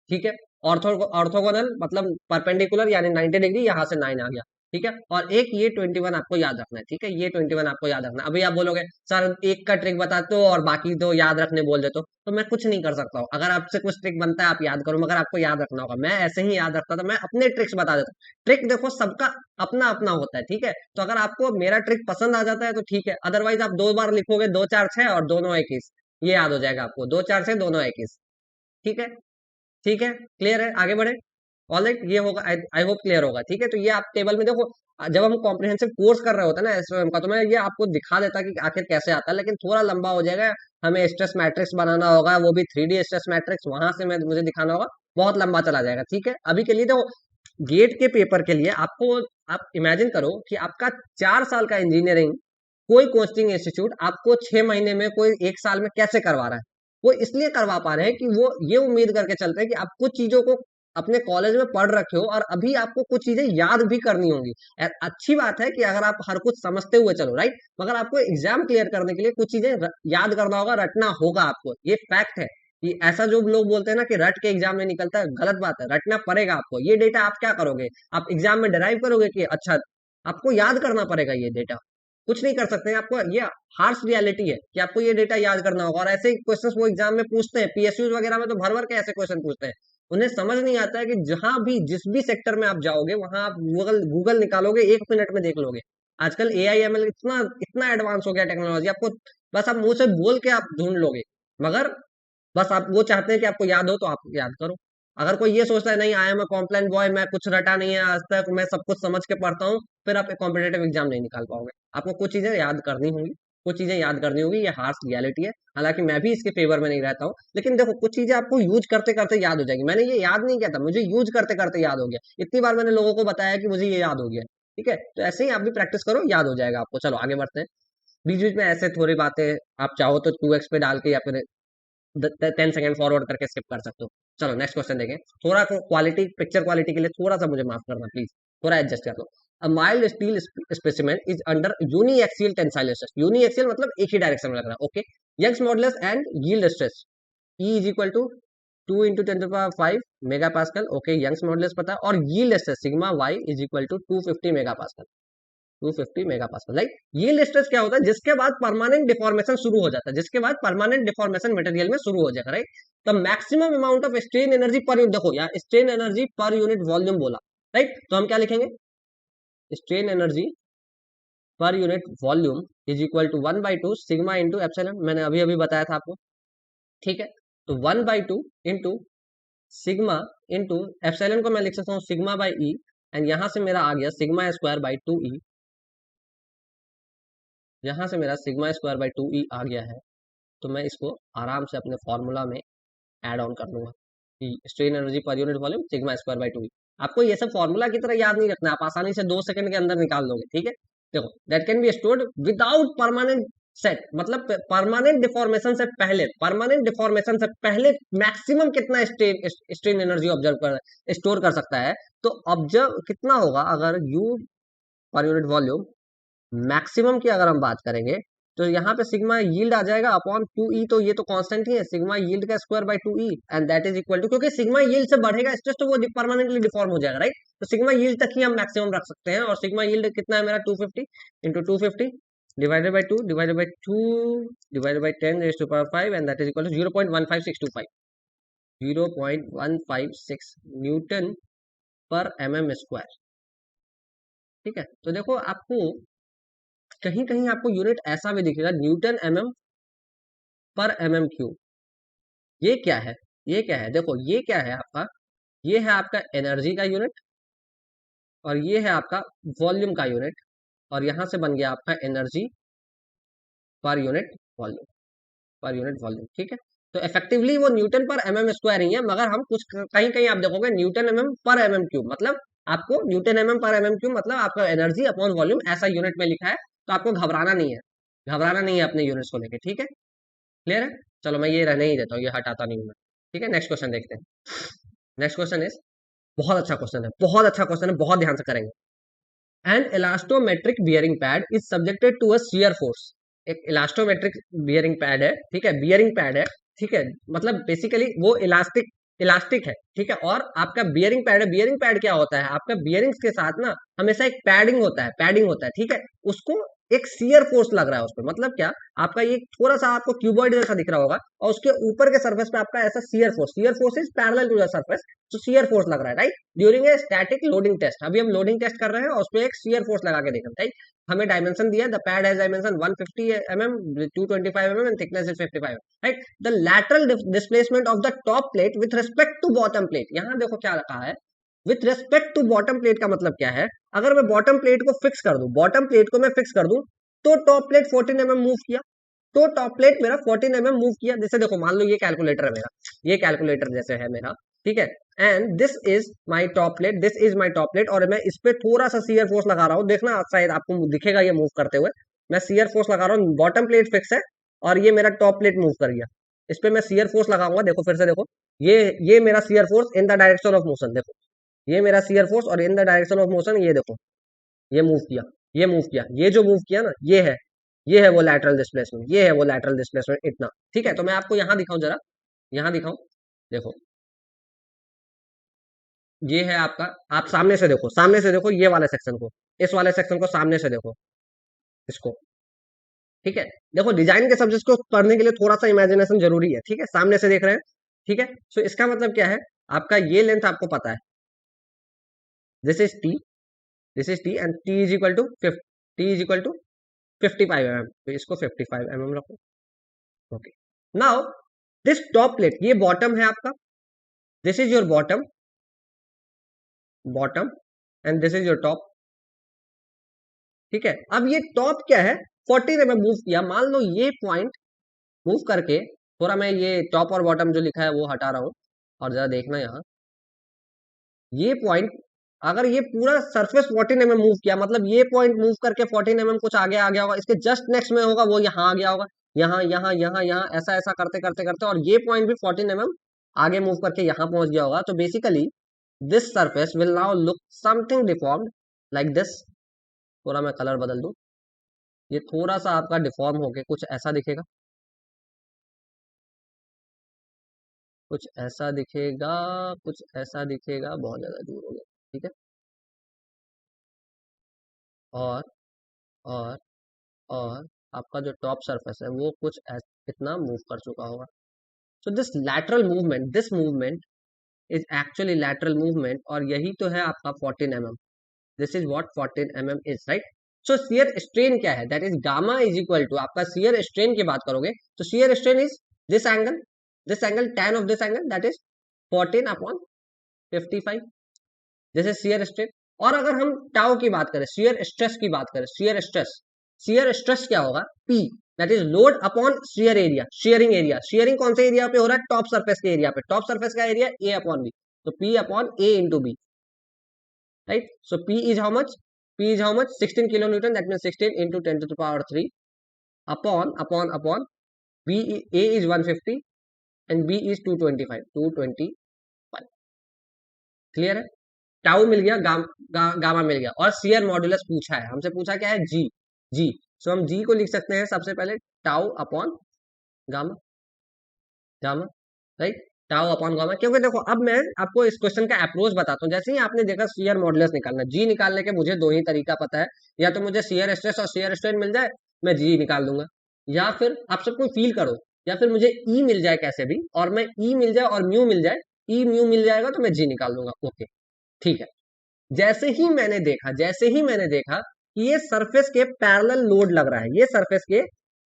ठीक है। ऑर्थोगोनल मतलब परपेंडिकुलर यानी 90 डिग्री, यहाँ से 9 आ गया, ठीक है। और एक ये 21 आपको याद रखना है, ठीक है, ये 21 आपको याद रखना है। अभी आप बोलोगे सर एक का ट्रिक बताते हो और बाकी तो याद रखने बोल देते हो, तो मैं कुछ नहीं कर सकता हूँ। अगर आपसे कुछ ट्रिक बनता है आप याद करो, मगर आपको याद रखना होगा। मैं ऐसे ही याद रखता था, मैं अपने ट्रिक्स बता देता हूँ। ट्रिक देखो सबका अपना अपना होता है, ठीक है। तो अगर आपको मेरा ट्रिक पसंद आ जाता है तो ठीक है, अदरवाइज आप 2 बार लिखोगे 2 4 6 और दोनों 21, ये याद हो जाएगा आपको, 2 4 6 दोनों 21, ठीक है। ठीक है, क्लियर है, आगे बढ़े। ऑलराइट, ये होगा, आई होप क्लियर होगा, ठीक है। तो ये आप टेबल में देखो, जब हम कॉम्प्रिहेंसिव कोर्स कर रहे होते हैं ना एसवीएम का, तो मैं ये आपको दिखा देता कि आखिर कैसे आता है, लेकिन थोड़ा लंबा हो जाएगा। हमें स्ट्रेस मैट्रिक्स बनाना होगा, वो भी 3D स्ट्रेस मैट्रिक्स, वहां से मैं मुझे दिखाना होगा, बहुत लंबा चला जाएगा, ठीक है। अभी के लिए तो गेट के पेपर के लिए आपको, आप इमेजिन करो कि आपका 4 साल का इंजीनियरिंग कोई कोचिंग इंस्टीट्यूट आपको 6 महीने में, कोई 1 साल में कैसे करवा रहा है। वो इसलिए करवा पा रहे हैं कि वो ये उम्मीद करके चलते हैं कि आप कुछ चीजों को अपने कॉलेज में पढ़ रखे हो और अभी आपको कुछ चीजें याद भी करनी होंगी। अच्छी बात है कि अगर आप हर कुछ समझते हुए चलो, राइट, मगर आपको एग्जाम क्लियर करने के लिए कुछ चीजें याद करना होगा, रटना होगा आपको, ये फैक्ट है। कि ऐसा जो लोग बोलते हैं ना कि रट के एग्जाम में निकलता है, गलत बात है, रटना पड़ेगा आपको। ये डेटा आप क्या करोगे, आप एग्जाम में डिराइव करोगे कि अच्छा, आपको याद करना पड़ेगा ये डेटा, कुछ नहीं कर सकते हैं। आपको ये हार्श रियलिटी है कि आपको ये डेटा याद करना होगा। और ऐसे क्वेश्चंस वो एग्जाम में पूछते हैं, पीएसयू वगैरह में तो भर भर के ऐसे क्वेश्चन पूछते हैं। उन्हें समझ नहीं आता है कि जहां भी, जिस भी सेक्टर में आप जाओगे, वहां आप गूगल गूगल निकालोगे, 1 मिनट में देख लोगे। आजकल एआई एमएल इतना इतना एडवांस हो गया टेक्नोलॉजी, आपको बस आप मुंह से बोल के आप ढूंढ लोगे। मगर बस आप वो चाहते हैं कि आपको याद हो, तो आप याद करो। अगर कोई ये सोचता है नहीं, आई एम अ कॉम्प्लाइन बॉय, मैं कुछ रटा नहीं है आज तक, मैं सब कुछ समझ के पढ़ता हूँ, फिर आप कॉम्पिटेटिव एग्जाम नहीं निकाल पाओगे। आपको कुछ चीजें याद करनी होंगी, कुछ चीजें याद करनी होगी, ये हार्श रियलिटी है। हालांकि मैं भी इसके फेवर में नहीं रहता हूँ, लेकिन देखो कुछ चीजें आपको यूज करते करते याद हो जाएगी। मैंने ये याद नहीं किया था, मुझे यूज करते करते याद हो गया। इतनी बार मैंने लोगों को बताया कि मुझे ये याद हो गया, ठीक है। तो ऐसे ही आप भी प्रैक्टिस करो, याद हो जाएगा आपको। चलो आगे बढ़ते हैं। बीच बीच में ऐसे थोड़ी बातें आप चाहो तो 2x पे डाल के या फिर 10 सेकंड फॉरवर्ड करके स्किप कर सकते हो। चलो नेक्स्ट क्वेश्चन देखें। थोड़ा क्वालिटी, पिक्चर क्वालिटी के लिए थोड़ा सा मुझे माफ करना प्लीज, थोड़ा एडजस्ट कर लो। A mild steel specimen is under uniaxial tensile stress. Uniaxial मतलब एक ही डायरेक्शन में लग रहा है, okay. Young's modulus and yield stress, E is equal to 2 × 10⁵ okay, Young's modulus पता है। और yield stress sigma Y is equal to 250 mega pascal, 250 mega pascal, right. Yield stress क्या होता है, जिसके बाद परमानेंट डिफॉर्मेशन शुरू हो जाता है, जिसके बाद परमानेंट डिफॉर्मेशन मटेरियल में शुरू हो जाएगा, right. The maximum amount of strain energy पर यूनिट, देखो यार, स्ट्रेन एनर्जी पर यूनिट वॉल्यूम बोला, राइट। तो हम क्या लिखेंगे, स्ट्रेन एनर्जी पर unit volume is equal to 1/2 sigma into epsilon, मैंने अभी अभी बताया था आपको, ठीक है। तो 1/2 इंटू सिग्मा इंटू एप्सिलॉन को मैं लिख सकता हूँ सिग्मा बाई ई, एंड यहां से मेरा आ गया सिग्मा स्क्वायर बाई 2E, यहाँ से मेरा सिग्मा स्क्वायर बाई 2e आ गया है, तो मैं इसको आराम से अपने फॉर्मूला में ऐड ऑन कर लूंगा कि स्ट्रेन एनर्जी पर unit volume sigma square by 2e। आपको ये सब फॉर्मूला की तरह याद नहीं रखना, आप आसानी से 2 सेकंड के अंदर निकाल लोगे, ठीक है। देखो, that can be stored without permanent set, मतलब परमानेंट डिफॉर्मेशन से पहले, परमानेंट डिफॉर्मेशन से पहले मैक्सिमम कितना स्ट्रेन एनर्जी ऑब्जर्व कर स्टोर कर सकता है। तो ऑब्जर्व कितना होगा, अगर यू पर यूनिट वॉल्यूम मैक्सिमम की अगर हम बात करेंगे, तो यहाँ पे सिग्मा यील्ड आ जाएगा अपॉन 2e, तो ये तो कांस्टेंट ही है, सिग्मा यील्ड का square by 2e, and that is equal to, क्योंकि सिग्मा यील्ड से बढ़ेगा स्ट्रेस तो वो परमानेंटली डिफॉर्म हो जाएगा, राइट। तो सिग्मा यील्ड तक ही हम मैक्सिमम रख सकते हैं, और सिग्मा यील्ड कितना है मेरा 250 into 250 divided by 2 divided by 2 divided by 10 raise to power 5, and that is equal to 0.15625, 0.156 newton per mm square. ठीक है, तो देखो आपको कहीं कहीं आपको यूनिट ऐसा भी दिखेगा, न्यूटन mm पर mm क्यूब। ये क्या है, ये क्या है, देखो ये क्या है आपका, ये है आपका एनर्जी का यूनिट, और ये है आपका वॉल्यूम का यूनिट, और यहां से बन गया आपका एनर्जी पर unit volume, per unit volume. ठीक है, तो इफेक्टिवली वो न्यूटन पर mm स्क्वायर ही है, मगर हम कुछ कहीं कहीं आप देखोगे न्यूटन mm पर mm क्यूब, मतलब आपको न्यूटन mm पर mm क्यूब मतलब आपका एनर्जी अपॉन वॉल्यूम ऐसा यूनिट में लिखा है, तो आपको घबराना नहीं है, घबराना नहीं है अपने यूनिट्स को लेके। ठीक है, क्लियर है। चलो मैं ये रहने ही देता हूँ, ये हटाता नहीं हूँ मैं। ठीक है, नेक्स्ट क्वेश्चन देखते हैं। नेक्स्ट क्वेश्चन इज, बहुत अच्छा क्वेश्चन है, बहुत अच्छा क्वेश्चन है, बहुत ध्यान से करेंगे। An elastomeric bearing pad is subjected to a shear force. एक इलास्टोमेट्रिक बियरिंग पैड है, ठीक है, बियरिंग पैड है, ठीक है, मतलब बेसिकली वो इलास्टिक इलास्टिक है, ठीक है, और आपका बियरिंग पैड है। बियरिंग पैड क्या होता है, आपका बियरिंग्स के साथ ना हमेशा एक पैडिंग होता है, पैडिंग होता है, ठीक है। उसको एक शियर फोर्स लग रहा है उस पर, मतलब क्या, आपका ये थोड़ा सा आपको क्यूबॉइड जैसा दिख रहा होगा, और उसके ऊपर के सरफेस पे आपका ऐसा shear force is parallel to the surface, तो शियर फोर्स लग रहा है, right, during a static loading test. अभी हम लोडिंग टेस्ट कर रहे हैं और उस पर एक शियर फोर्स लगा के देख रहे हैं, राइट। हमें डायमेंशन दिया, the pad has dimension 150 mm, 225 mm and thickness is 55, right. The lateral displacement of the top plate with respect to bottom plate, यहाँ देखो क्या रखा है, with respect to bottom plate का मतलब क्या है, अगर मैं बॉटम प्लेट को फिक्स कर दूं, बॉटम प्लेट को मैं फिक्स कर दूं, तो टॉप प्लेट 14 mm मूव किया, तो टॉप प्लेट मेरा 14 mm मूव किया। जैसे देखो, मान लो ये कैलकुलेटर है मेरा, ये कैलकुलेटर जैसे है मेरा, ठीक है, and this is my top plate, this is my top plate, और मैं इस पे थोड़ा सा शियर फोर्स लगा रहा हूँ, देखना शायद आपको दिखेगा ये मूव करते हुए, मैं शियर फोर्स लगा रहा हूँ, बॉटम प्लेट फिक्स है, और ये मेरा टॉप प्लेट मूव कर गया, इस पे मैं शियर फोर्स लगाऊंगा, देखो फिर से देखो, ये मेरा shear force in the direction of motion, देखो ये मेरा शियर फोर्स, और इन द डायरेक्शन ऑफ मोशन ये देखो, ये मूव किया, ये मूव किया, ये जो मूव किया ना, ये है वो लैटरल डिस्प्लेसमेंट, ये है वो लैटरल डिस्प्लेसमेंट, इतना। ठीक है, तो मैं आपको यहाँ दिखाऊं जरा, यहाँ दिखाऊं, देखो ये है आपका, आप सामने से देखो, सामने से देखो ये वाले सेक्शन को, इस वाले सेक्शन को सामने से देखो इसको, ठीक है। देखो, डिजाइन के सब्जेक्ट को पढ़ने के लिए थोड़ा सा इमेजिनेशन जरूरी है, ठीक है, सामने से देख रहे हैं, ठीक है। सो इसका मतलब क्या है, आपका ये लेंथ आपको पता है, this is T, this is T, and T is equal to 50, T is equal to 55 mm, तो इसको 55 mm रखो। Okay, now this top plate, ये बॉटम है आपका, this is your bottom, bottom, and this is your top, ठीक है। अब ये टॉप क्या है, 14 mm मूव किया, मान लो ये पॉइंट मूव करके, थोड़ा मैं ये टॉप और बॉटम जो लिखा है वो हटा रहा हूं, और जरा देखना यहाँ, ये पॉइंट, अगर ये पूरा सरफेस 14 mm मूव किया, मतलब ये पॉइंट मूव करके 14 mm कुछ आगे आ गया होगा, इसके जस्ट नेक्स्ट में होगा वो यहाँ आ गया होगा, यहाँ यहाँ यहाँ यहाँ ऐसा ऐसा करते करते करते, और ये पॉइंट भी 14 mm आगे मूव करके यहाँ पहुंच गया होगा, तो basically this surface will now look something deformed like this. थोड़ा मैं कलर बदल दूं, ये थोड़ा सा आपका डिफॉर्म होके कुछ ऐसा दिखेगा, कुछ ऐसा दिखेगा, कुछ ऐसा दिखेगा, बहुत ज्यादा दूर हो गया, ठीक है। और और और आपका जो टॉप सरफेस है वो कुछ इतना मूव कर चुका होगा। So this lateral movement, this movement is actually lateral movement, और यही तो है आपका 14 mm, this is what 14 mm is, right. So shear strain क्या है, that is gamma is equal to, आपका शियर स्ट्रेन की बात करोगे तो shear strain is this angle tan of this angle, that is 14 upon 55, this is shear strain. और अगर हम टाउ की बात करें, शियर स्ट्रेस की बात करें, शियर स्ट्रेस, शियर स्ट्रेस क्या होगा, P, that is load upon shear area, shearing area. Shearing कौन से एरिया पे हो रहा है, टॉप सरफेस के एरिया पे। टॉप सरफेस का एरिया A अपॉन B, तो P upon A into B, right. So P is how much, P is how much 16 kilo newton, that mean 16 into 10 to the power 3 upon B, A is 150 and B is 225। Clear है, tau मिल गया, gamma मिल गया, और shear modulus पूछा है हमसे, पूछा क्या है, जी। जी, सो हम जी को लिख सकते हैं सबसे पहले tau upon gamma, gamma, right, tau upon gamma. क्योंकि देखो अब मैं आपको इस क्वेश्चन का अप्रोच बताता हूँ। जैसे ही आपने देखा शियर मॉड्यूलस निकालना, जी निकालने के मुझे दो ही तरीका पता है, या तो मुझे शियर स्ट्रेस और शियर स्ट्रेन मिल जाए, मैं जी निकाल दूंगा, या फिर आप सबको फील करो, या फिर मुझे ई मिल जाए कैसे भी, और मैं ई मिल जाए और म्यू मिल जाए, ई म्यू मिल जाएगा तो मैं जी निकाल दूंगा। ओके, ठीक है। जैसे ही मैंने देखा कि ये सरफेस के पैरेलल लोड लग रहा है, ये सरफेस के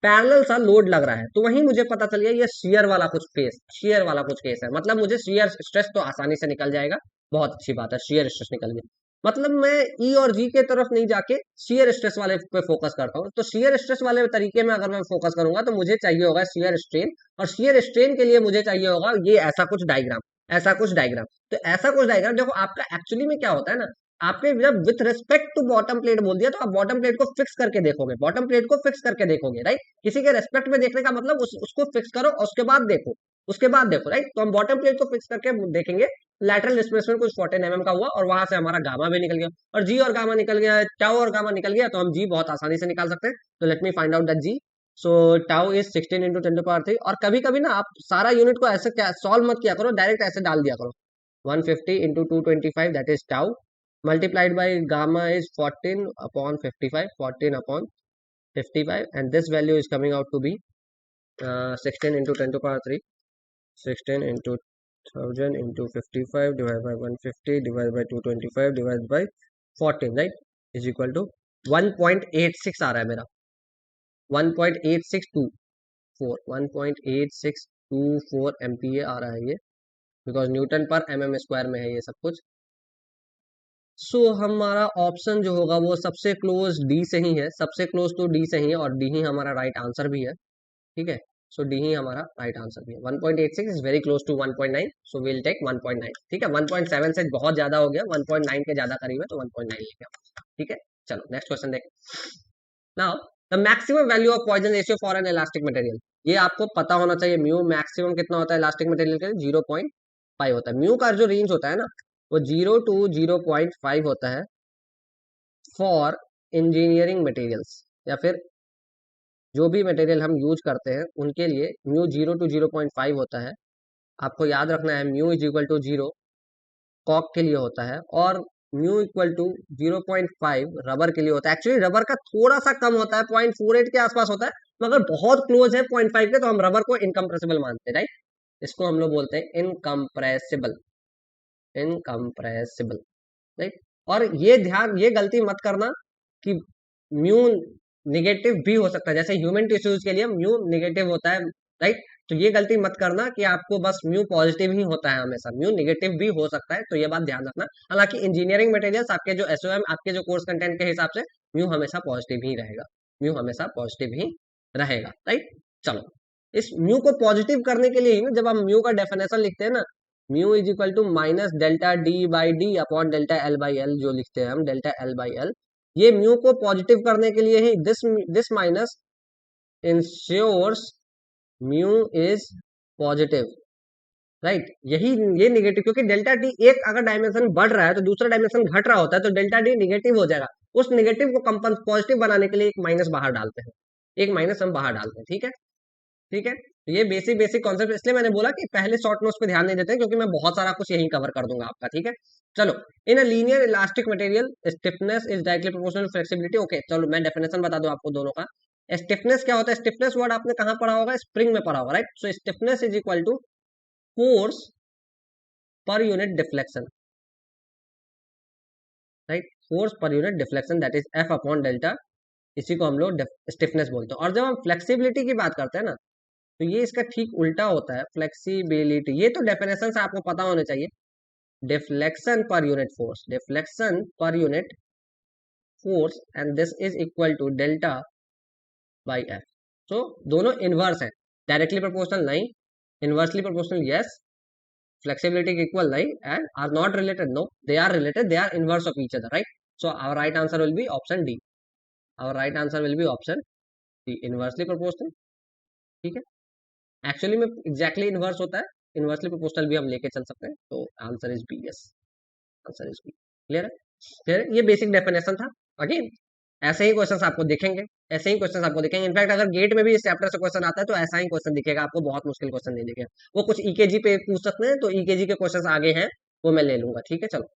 पैरेलल सा लोड लग रहा है, तो वहीं मुझे पता चल गया ये शेयर वाला कुछ केस है। मतलब मुझे शेयर स्ट्रेस तो आसानी से निकल जाएगा, बहुत अच्छी बात है, शेयर स्ट्रेस निकल गया। मतलब मैं ई और जी के तरफ नहीं जाके शेयर स्ट्रेस वाले पे फोकस करता हूँ। तो शेयर स्ट्रेस वाले तरीके में अगर मैं फोकस करूंगा तो मुझे चाहिए होगा शेयर स्ट्रेन, और शेयर स्ट्रेन के लिए मुझे चाहिए होगा ये ऐसा कुछ डायग्राम, ऐसा कुछ डायग्राम। तो ऐसा कुछ डायग्राम देखो, आपका एक्चुअली में क्या होता है ना, आपने जब with respect to bottom plate बोल दिया, तो आप बॉटम प्लेट को फिक्स करके देखोगे, बॉटम प्लेट को फिक्स करके देखोगे, राइट। किसी के रेस्पेक्ट में देखने का मतलब उसको फिक्स करो और उसके बाद देखो, उसके बाद देखो, राइट। तो हम बॉटम प्लेट को फिक्स करके देखेंगे, लैटरल डिस्प्लेसमेंट कुछ 14 mm का हुआ, और वहां से हमारा गामा भी निकल गया, और जी और गामा निकल गया, टाउ और गामा निकल गया, तो हम जी बहुत आसानी से निकाल सकते हैं। तो let me find out that G. So tau is 16 into 10 to power 3। और कभी कभी ना आप सारा यूनिट को ऐसे क्या सॉल्व मत किया करो, डायरेक्ट ऐसे डाल दिया करो, 150 into 225, that is tau, multiplied by gamma is 14 upon 55, 14 upon 55, and this value is coming out to be 16 into 10 to power 3, 16 into 1000 into 55 divided by 150 divided by 225 divided by 14, right, is equal to 1.86 आ रहा है मेरा, 1.8624, 1.8624 MPa आ रहा है ये, because Newton per mm square में है ये सब कुछ। सो हमारा ऑप्शन जो होगा वो सबसे क्लोज डी से ही है, सबसे क्लोज तो डी से ही है, और डी ही हमारा राइट आंसर भी है, ठीक है। सो डी ही हमारा राइट आंसर भी है। 1.86 is very close to 1.9, so will take 1.9, ठीक है। 1.7 से बहुत ज्यादा हो गया, 1.9 के ज्यादा करीब है, तो 1.9 लेके आओ, ठीक है। चलो नेक्स्ट क्वेश्चन देख। Now the maximum value of Poisson ratio for an elastic material, ये आपको पता होना चाहिए। म्यू मैक्सिमम कितना होता है इलास्टिक मटेरियल के लिए, 0.5 होता है। म्यू का जो रेंज होता है ना, वो 0 to 0.5 होता है फॉर इंजीनियरिंग मटेरियल्स, या फिर जो भी मटेरियल हम यूज करते हैं उनके लिए म्यू 0 to 0.5 होता है। आपको याद रखना है म्यू इज इक्वल टू 0 कॉक के लिए होता है, और म्यू इक्वल टू 0.5 रबर के लिए होता है। एक्चुअली रबर का थोड़ा सा कम होता है, 0.48 के आसपास होता है, मगर बहुत क्लोज है 0.5 के, तो हम रबर को इनकम्प्रेसिबल मानते हैं, राइट। इसको हम लोग बोलते हैं इनकम्प्रेसिबल, इनकम्प्रेसिबल, राइट। और ये गलती मत करना कि म्यू निगेटिव भी हो सकता है, जैसे ह्यूमन टिश्यूज के लिए म्यू निगेटिव होता है, राइट। तो ये गलती मत करना कि आपको बस म्यू पॉजिटिव ही होता है, हमेशा म्यू निगेटिव भी हो सकता है, तो ये बात ध्यान रखना। हालांकि इंजीनियरिंग मटेरियल्स आपके जो एसओएम, आपके जो कोर्स कंटेंट के हिसाब से म्यू हमेशा पॉजिटिव ही रहेगा, म्यू हमेशा पॉजिटिव ही रहेगा, राइट। चलो, इस म्यू को पॉजिटिव करने के लिए ही ना, जब हम म्यू का डेफिनेशन लिखते हैं ना, mu is equal to minus delta D by D upon delta L by L, जो लिखते हैं हम डेल्टा एल बाई एल, ये म्यू को पॉजिटिव करने के लिए ही this minus ensures mu is positive, right. यही ये निगेटिव, क्योंकि डेल्टा टी एक अगर डायमेंशन बढ़ रहा है तो दूसरा डायमेंशन घट रहा होता है, तो डेल्टा डी निगेटिव हो जाएगा। उस निगेटिव को पॉजिटिव बनाने के लिए एक माइनस बाहर डालते हैं, एक माइनस हम बाहर डालते हैं, ठीक है, ठीक है। तो ये बेसिक बेसिक कॉन्सेप्ट, इसलिए मैंने बोला कि पहले शॉर्ट नोट्स पे ध्यान नहीं देते हैं, क्योंकि मैं बहुत सारा कुछ यही कवर कर दूंगा आपका, ठीक है। चलो, in a linear elastic material stiffness is directly proportional flexibility. Okay, चलो मैं डेफिनेशन बता दूं आपको दोनों का। स्टिफनेस क्या होता है, स्टिफनेस वर्ड आपने कहाँ पढ़ा होगा, स्प्रिंग में पढ़ा होगा, राइट। So stiffness is equal to force per unit deflection, right, force per unit deflection, that is F upon delta, इसी को हम लोग स्टिफनेस बोलते हैं। और जब हम फ्लेक्सिबिलिटी की बात करते हैं ना, तो ये इसका ठीक उल्टा होता है, फ्लेक्सिबिलिटी। ये तो डेफिनेशन से आपको पता होने चाहिए, deflection per unit force, deflection per unit force, and this is equal to delta by F. So दोनों इनवर्स है, डायरेक्टली प्रोपोर्शनल नहीं, inversely proportional yes, flexibility equal नहीं, and are not related no, they are related, they are inverse of each other, right? So our right answer will be option D. Our right answer will be option D, inversely proportional. ठीक है, actually में exactly inverse होता है, inversely proportional भी हम लेके चल सकते हैं, तो answer is B, yes, answer is B. Clear है? फिर ये बेसिक डेफिनेशन था। अगेन ऐसे ही क्वेश्चंस आपको दिखेंगे, ऐसे ही क्वेश्चंस आपको दिखेंगे, इनफैक्ट अगर गेट में भी इस चैप्टर से क्वेश्चन आता है तो ऐसा ही क्वेश्चन दिखेगा आपको, बहुत मुश्किल क्वेश्चन नहीं दिखेगा। वो कुछ ईकेजी पे पूछ सकते हैं, तो ईकेजी के क्वेश्चंस आगे हैं, वो मैं ले लूंगा। ठीक है, चलो।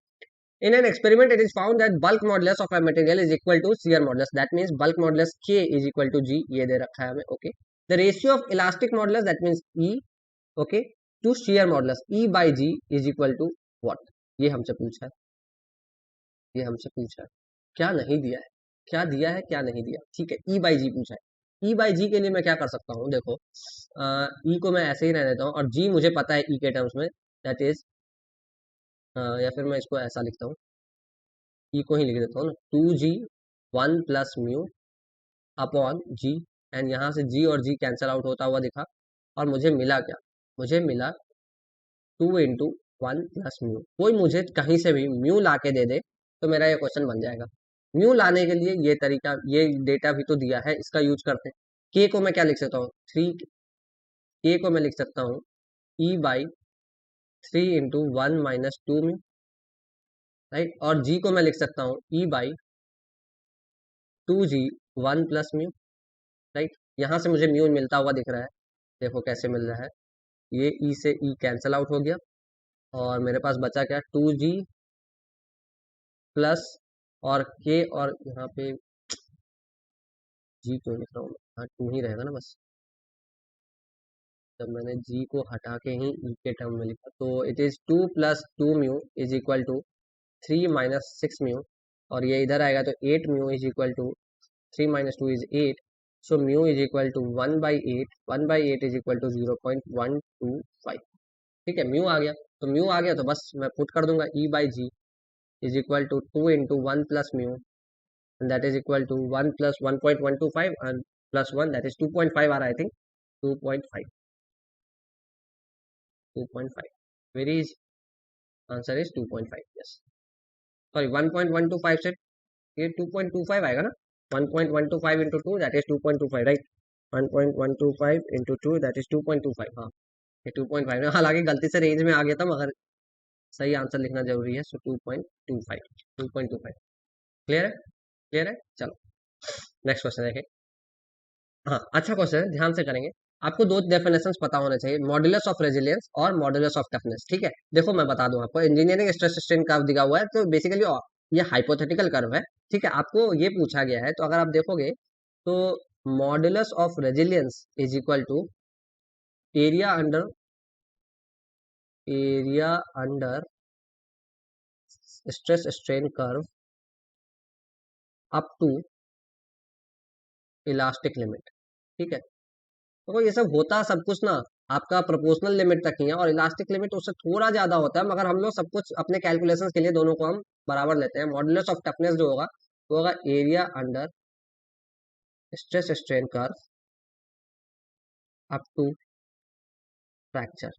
In an experiment, it is found that bulk modulus of a material is equal to shear modulus. That means bulk modulus K is equal to G. ये दे रखा है हमें, okay. The ratio of elastic modulus, that means E, okay, to shear modulus E by G is equal to what? ये हमसे पूछा है, ये हमसे पूछा है, क्या नहीं दिया है, क्या दिया है क्या नहीं दिया। ठीक है, E by G पूछा है। E by G के लिए मैं क्या कर सकता हूँ, देखो, E को मैं ऐसे ही रहने देता हूँ, और G मुझे पता है E के टर्म्स में, दैट इज, या फिर मैं इसको ऐसा लिखता हूँ, ई को ही लिख देता हूँ ना, 2G 1 plus mu upon G, and यहाँ से जी और जी कैंसिल आउट होता हुआ दिखा, और मुझे मिला क्या, मुझे मिला 2 × 1 प्लस म्यू। कोई मुझे कहीं से भी म्यू ला के दे दे तो मेरा ये क्वेश्चन बन जाएगा। म्यू लाने के लिए ये तरीका, ये डेटा भी तो दिया है, इसका यूज करते हैं। के को मैं क्या लिख सकता हूँ, 3, के को मैं लिख सकता हूँ ई बाई 3 × 1 - 2 म्यू, राइट, और जी को मैं लिख सकता हूँ E by 2G 1 plus mu, right. यहाँ से मुझे म्यू मिलता हुआ दिख रहा है, देखो कैसे मिल रहा है, ये ई से ई कैंसिल आउट हो गया, और मेरे पास बचा क्या, 2G प्लस और के, और यहाँ पे जी क्यों लिख रहा हूँ मैं, हाँ 2 ही रहेगा ना बस, जब मैंने जी को हटा के ही ई के टर्म में लिखा, तो it is 2 + 2 mu is equal to 3 - 6 mu, और ये इधर आएगा तो 8 mu is equal to 3 - 2 is 8, so mu is equal to 1/8, 1/8 is equal to 0.125। ठीक है, म्यू आ गया, तो म्यू आ गया तो बस मैं पुट कर दूंगा E by G is equal to 2 × 1 plus mu, and that is equal to 1 + 1.125 and plus 1, that is 2.5 आ रहा है, I think 2.5, 2.5, very is, answer is 2.5, yes, sorry 1.125 से ये 2.25 आएगा ना, 1.125 into 2 that is 2.25, right? 1.125 into 2 that is 2.25, हाँ ये 2.5 है, हालांकि गलती से रेंज में आ गया था, मगर सही आंसर लिखना जरूरी है, सो 2.25, 2.25। क्लियर है, क्लियर है, चलो नेक्स्ट क्वेश्चन देखें। हाँ, अच्छा क्वेश्चन है, ध्यान से करेंगे। आपको दो डेफिनेशंस पता होने चाहिए, मॉडुलस ऑफ रेजिलियंस और मॉडुलस ऑफ टफनेस। ठीक है, देखो मैं बता दूं आपको, इंजीनियरिंग स्ट्रेस स्ट्रेन कर्व दिया हुआ है, तो बेसिकली ये हाइपोथेटिकल कर्व है। ठीक है, आपको ये पूछा गया है, तो अगर आप देखोगे तो modulus of resilience is equal to area under stress strain curve up to elastic limit. ठीक है, तो ये सब होता सब कुछ ना आपका प्रोपोर्शनल लिमिट तक ही है, और इलास्टिक लिमिट उससे थोड़ा ज्यादा होता है, मगर हम लोग सब कुछ अपने कैलकुलेशंस के लिए दोनों को हम बराबर लेते हैं। मॉडुलस ऑफ टफनेस जो होगा वो होगा area under stress strain curve up to fracture.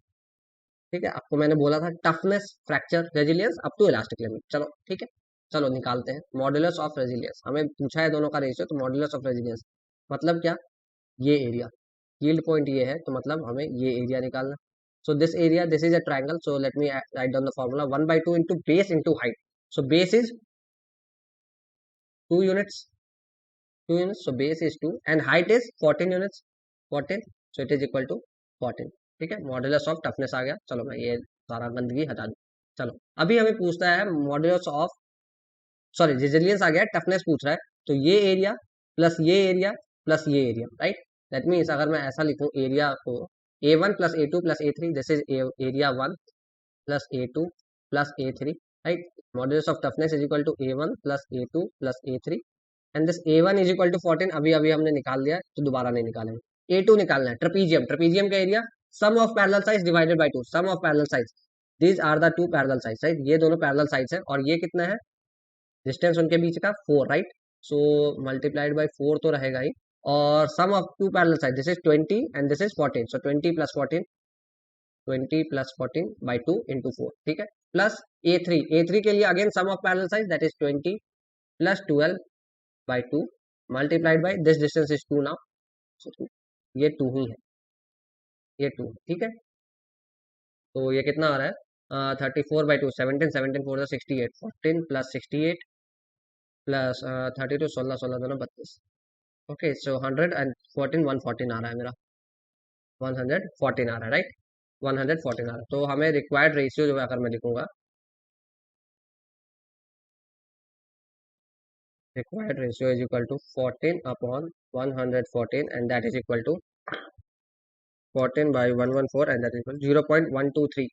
ठीक है, आपको मैंने बोला था toughness, fracture, resilience up to elastic limit. चलो ठीक है, चलो निकालते हैं मॉडुलस ऑफ रेजिलियंस। हमें पूछा है दोनों का रेशियो, तो मॉडुलस ऑफ रेजिलियंस मतलब क्या, ये एरिया, यील्ड पॉइंट ये है, तो मतलब हमें ये एरिया निकालना। So this area, this is a triangle, so let me write down the formula, 1/2 into base into height. So base is 2 units, 2 units, so base is 2 and height is 14 units, 14, so it is equal to 14। ठीक है, modulus of toughness आ गया। चलो मैं ये सारा गंदगी हटा दूं। चलो अभी हमें पूछता है मॉडुलस ऑफ, सॉरी रेजिलियंस आ गया, टफनेस पूछ रहा है, तो ये एरिया प्लस ये एरिया प्लस ये एरिया, राइट। दैट मीन्स अगर मैं ऐसा लिखूं एरिया को A1 + A2 + A3, this is area 1 + A2 + A3, right. Modulus of toughness is equal to A1 + A2 + A3, and this A1 is equal to 14, अभी अभी हमने निकाल लिया तो दोबारा नहीं निकालेंगे। A2 निकालना है, ट्रेपीजियम, ट्रेपीजियम का area sum of parallel sides divided by 2, sum of parallel sides, these are the two parallel sides, right. ये दोनों पैरेलल साइड्स हैं, और ये कितना है डिस्टेंस उनके बीच का, 4, राइट। सो मल्टीप्लाइड बाय 4 तो रहेगा ही, और sum of two parallel sides, this is 20 and this is 14, so 20 plus 14, 20 plus 14 by 2 into 4, ठीक है, प्लस a3 के लिए again sum of parallel sides, that is 20 plus 12 by 2 multiplied by this distance is 2 now, so 2, ये 2 ही है, ये 2, ठीक है, तो ये कितना आ रहा है 34/2, 17, 17 4 68, 14 plus 68 प्लस 32, 16 16 दोनों 32, ओके, सो 114 114 आ रहा है मेरा, 114 आ रहा है, राइट, 114 आ रहा है, तो हमें रिक्वायर्ड रेशियो जो है अगर मैं लिखूंगा, required ratio is equal to 14 upon 114 and that is equal to 14 by 114 and that is equal 0.123,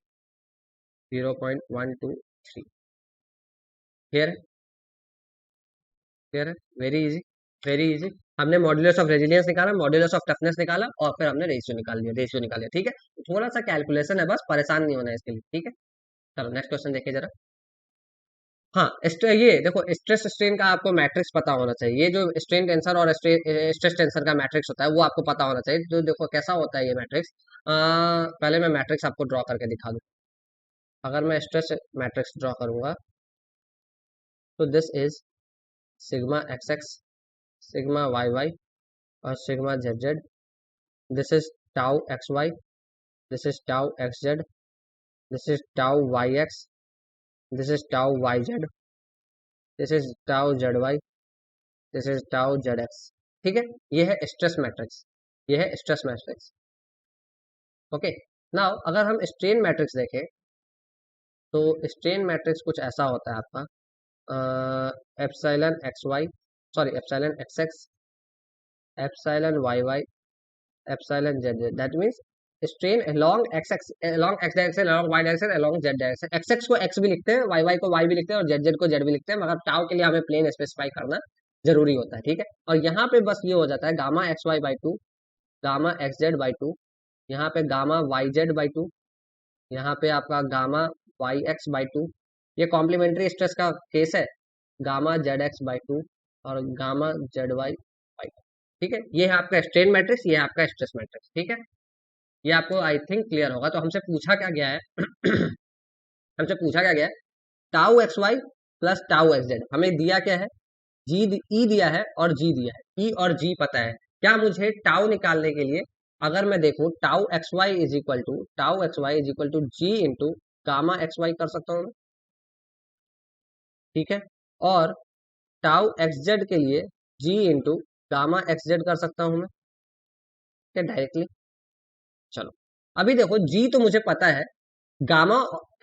0.123, clear है, क्लियर है, वेरी इजी, वेरी इजी। हमने मॉड्यूलस ऑफ रेजिलियंस निकाला, मॉड्यूलस ऑफ टफनेस निकाला और फिर हमने रेशियो निकाल लिया, रेशियो निकाल लिया, ठीक है, थोड़ा सा कैलकुलेशन है, बस परेशान नहीं होना है इसके लिए, ठीक है। चलो नेक्स्ट क्वेश्चन देखिए जरा। हाँ, ये देखो स्ट्रेस स्ट्रेन का आपको मैट्रिक्स पता होना चाहिए, ये जो स्ट्रेन टेंसर और स्ट्रेस टेंसर का मैट्रिक्स होता है वो आपको पता होना चाहिए, तो देखो कैसा होता है ये मैट्रिक्स, पहले मैं मैट्रिक्स आपको ड्रॉ करके दिखा दूँ। अगर मैं स्ट्रेस मैट्रिक्स ड्रॉ करूंगा तो this is sigma X X, sigma Y Y और sigma Z Z, this is tau x Y, this is tau x Z, this is tau Y X, this is tau Y Z, this is tau Z Y, this is tau Z X, ठीक है, ये है stress matrix, ये है stress matrix, okay. Now अगर हम strain matrix देखें तो स्ट्रेन मैट्रिक्स कुछ ऐसा होता है आपका, epsilon x y, sorry epsilon x x, epsilon y y, epsilon z z, that means strain along x x, along x direction, along y direction, along z direction, x x को x भी लिखते हैं, y y को y भी लिखते हैं और z z को z भी लिखते हैं, मगर टाउ के लिए हमें प्लेन स्पेसिफाई करना जरूरी होता है, ठीक है। और यहाँ पे बस ये हो जाता है gamma x Y by two, gamma x Z by two, यहाँ पे gamma Y Z by two, यहाँ पे आपका gamma Y X by two, ये कॉम्प्लीमेंट्री स्ट्रेस का केस है, gamma Z X by two और gamma Z Y by two, ठीक है, ये है आपका स्ट्रेन मैट्रिक्स, ये है आपका स्ट्रेस मैट्रिक्स, ठीक है, ये आपको आई थिंक क्लियर होगा। तो हमसे पूछा क्या गया है हमसे पूछा क्या गया है, tau x Y plus tau x z, हमें दिया क्या है, जी ई दिया है और जी दिया है, ई और जी पता है, क्या मुझे टाउ निकालने के लिए अगर मैं देखूं tau x y is equal to, tau x y is equal to G into gamma x y कर सकता हूँ, ठीक है, और टाउ एक्स जेड के लिए जी इंटू गामा एक्स जेड कर सकता हूँ मैं, क्या डायरेक्टली, चलो अभी देखो जी तो मुझे पता है, गामा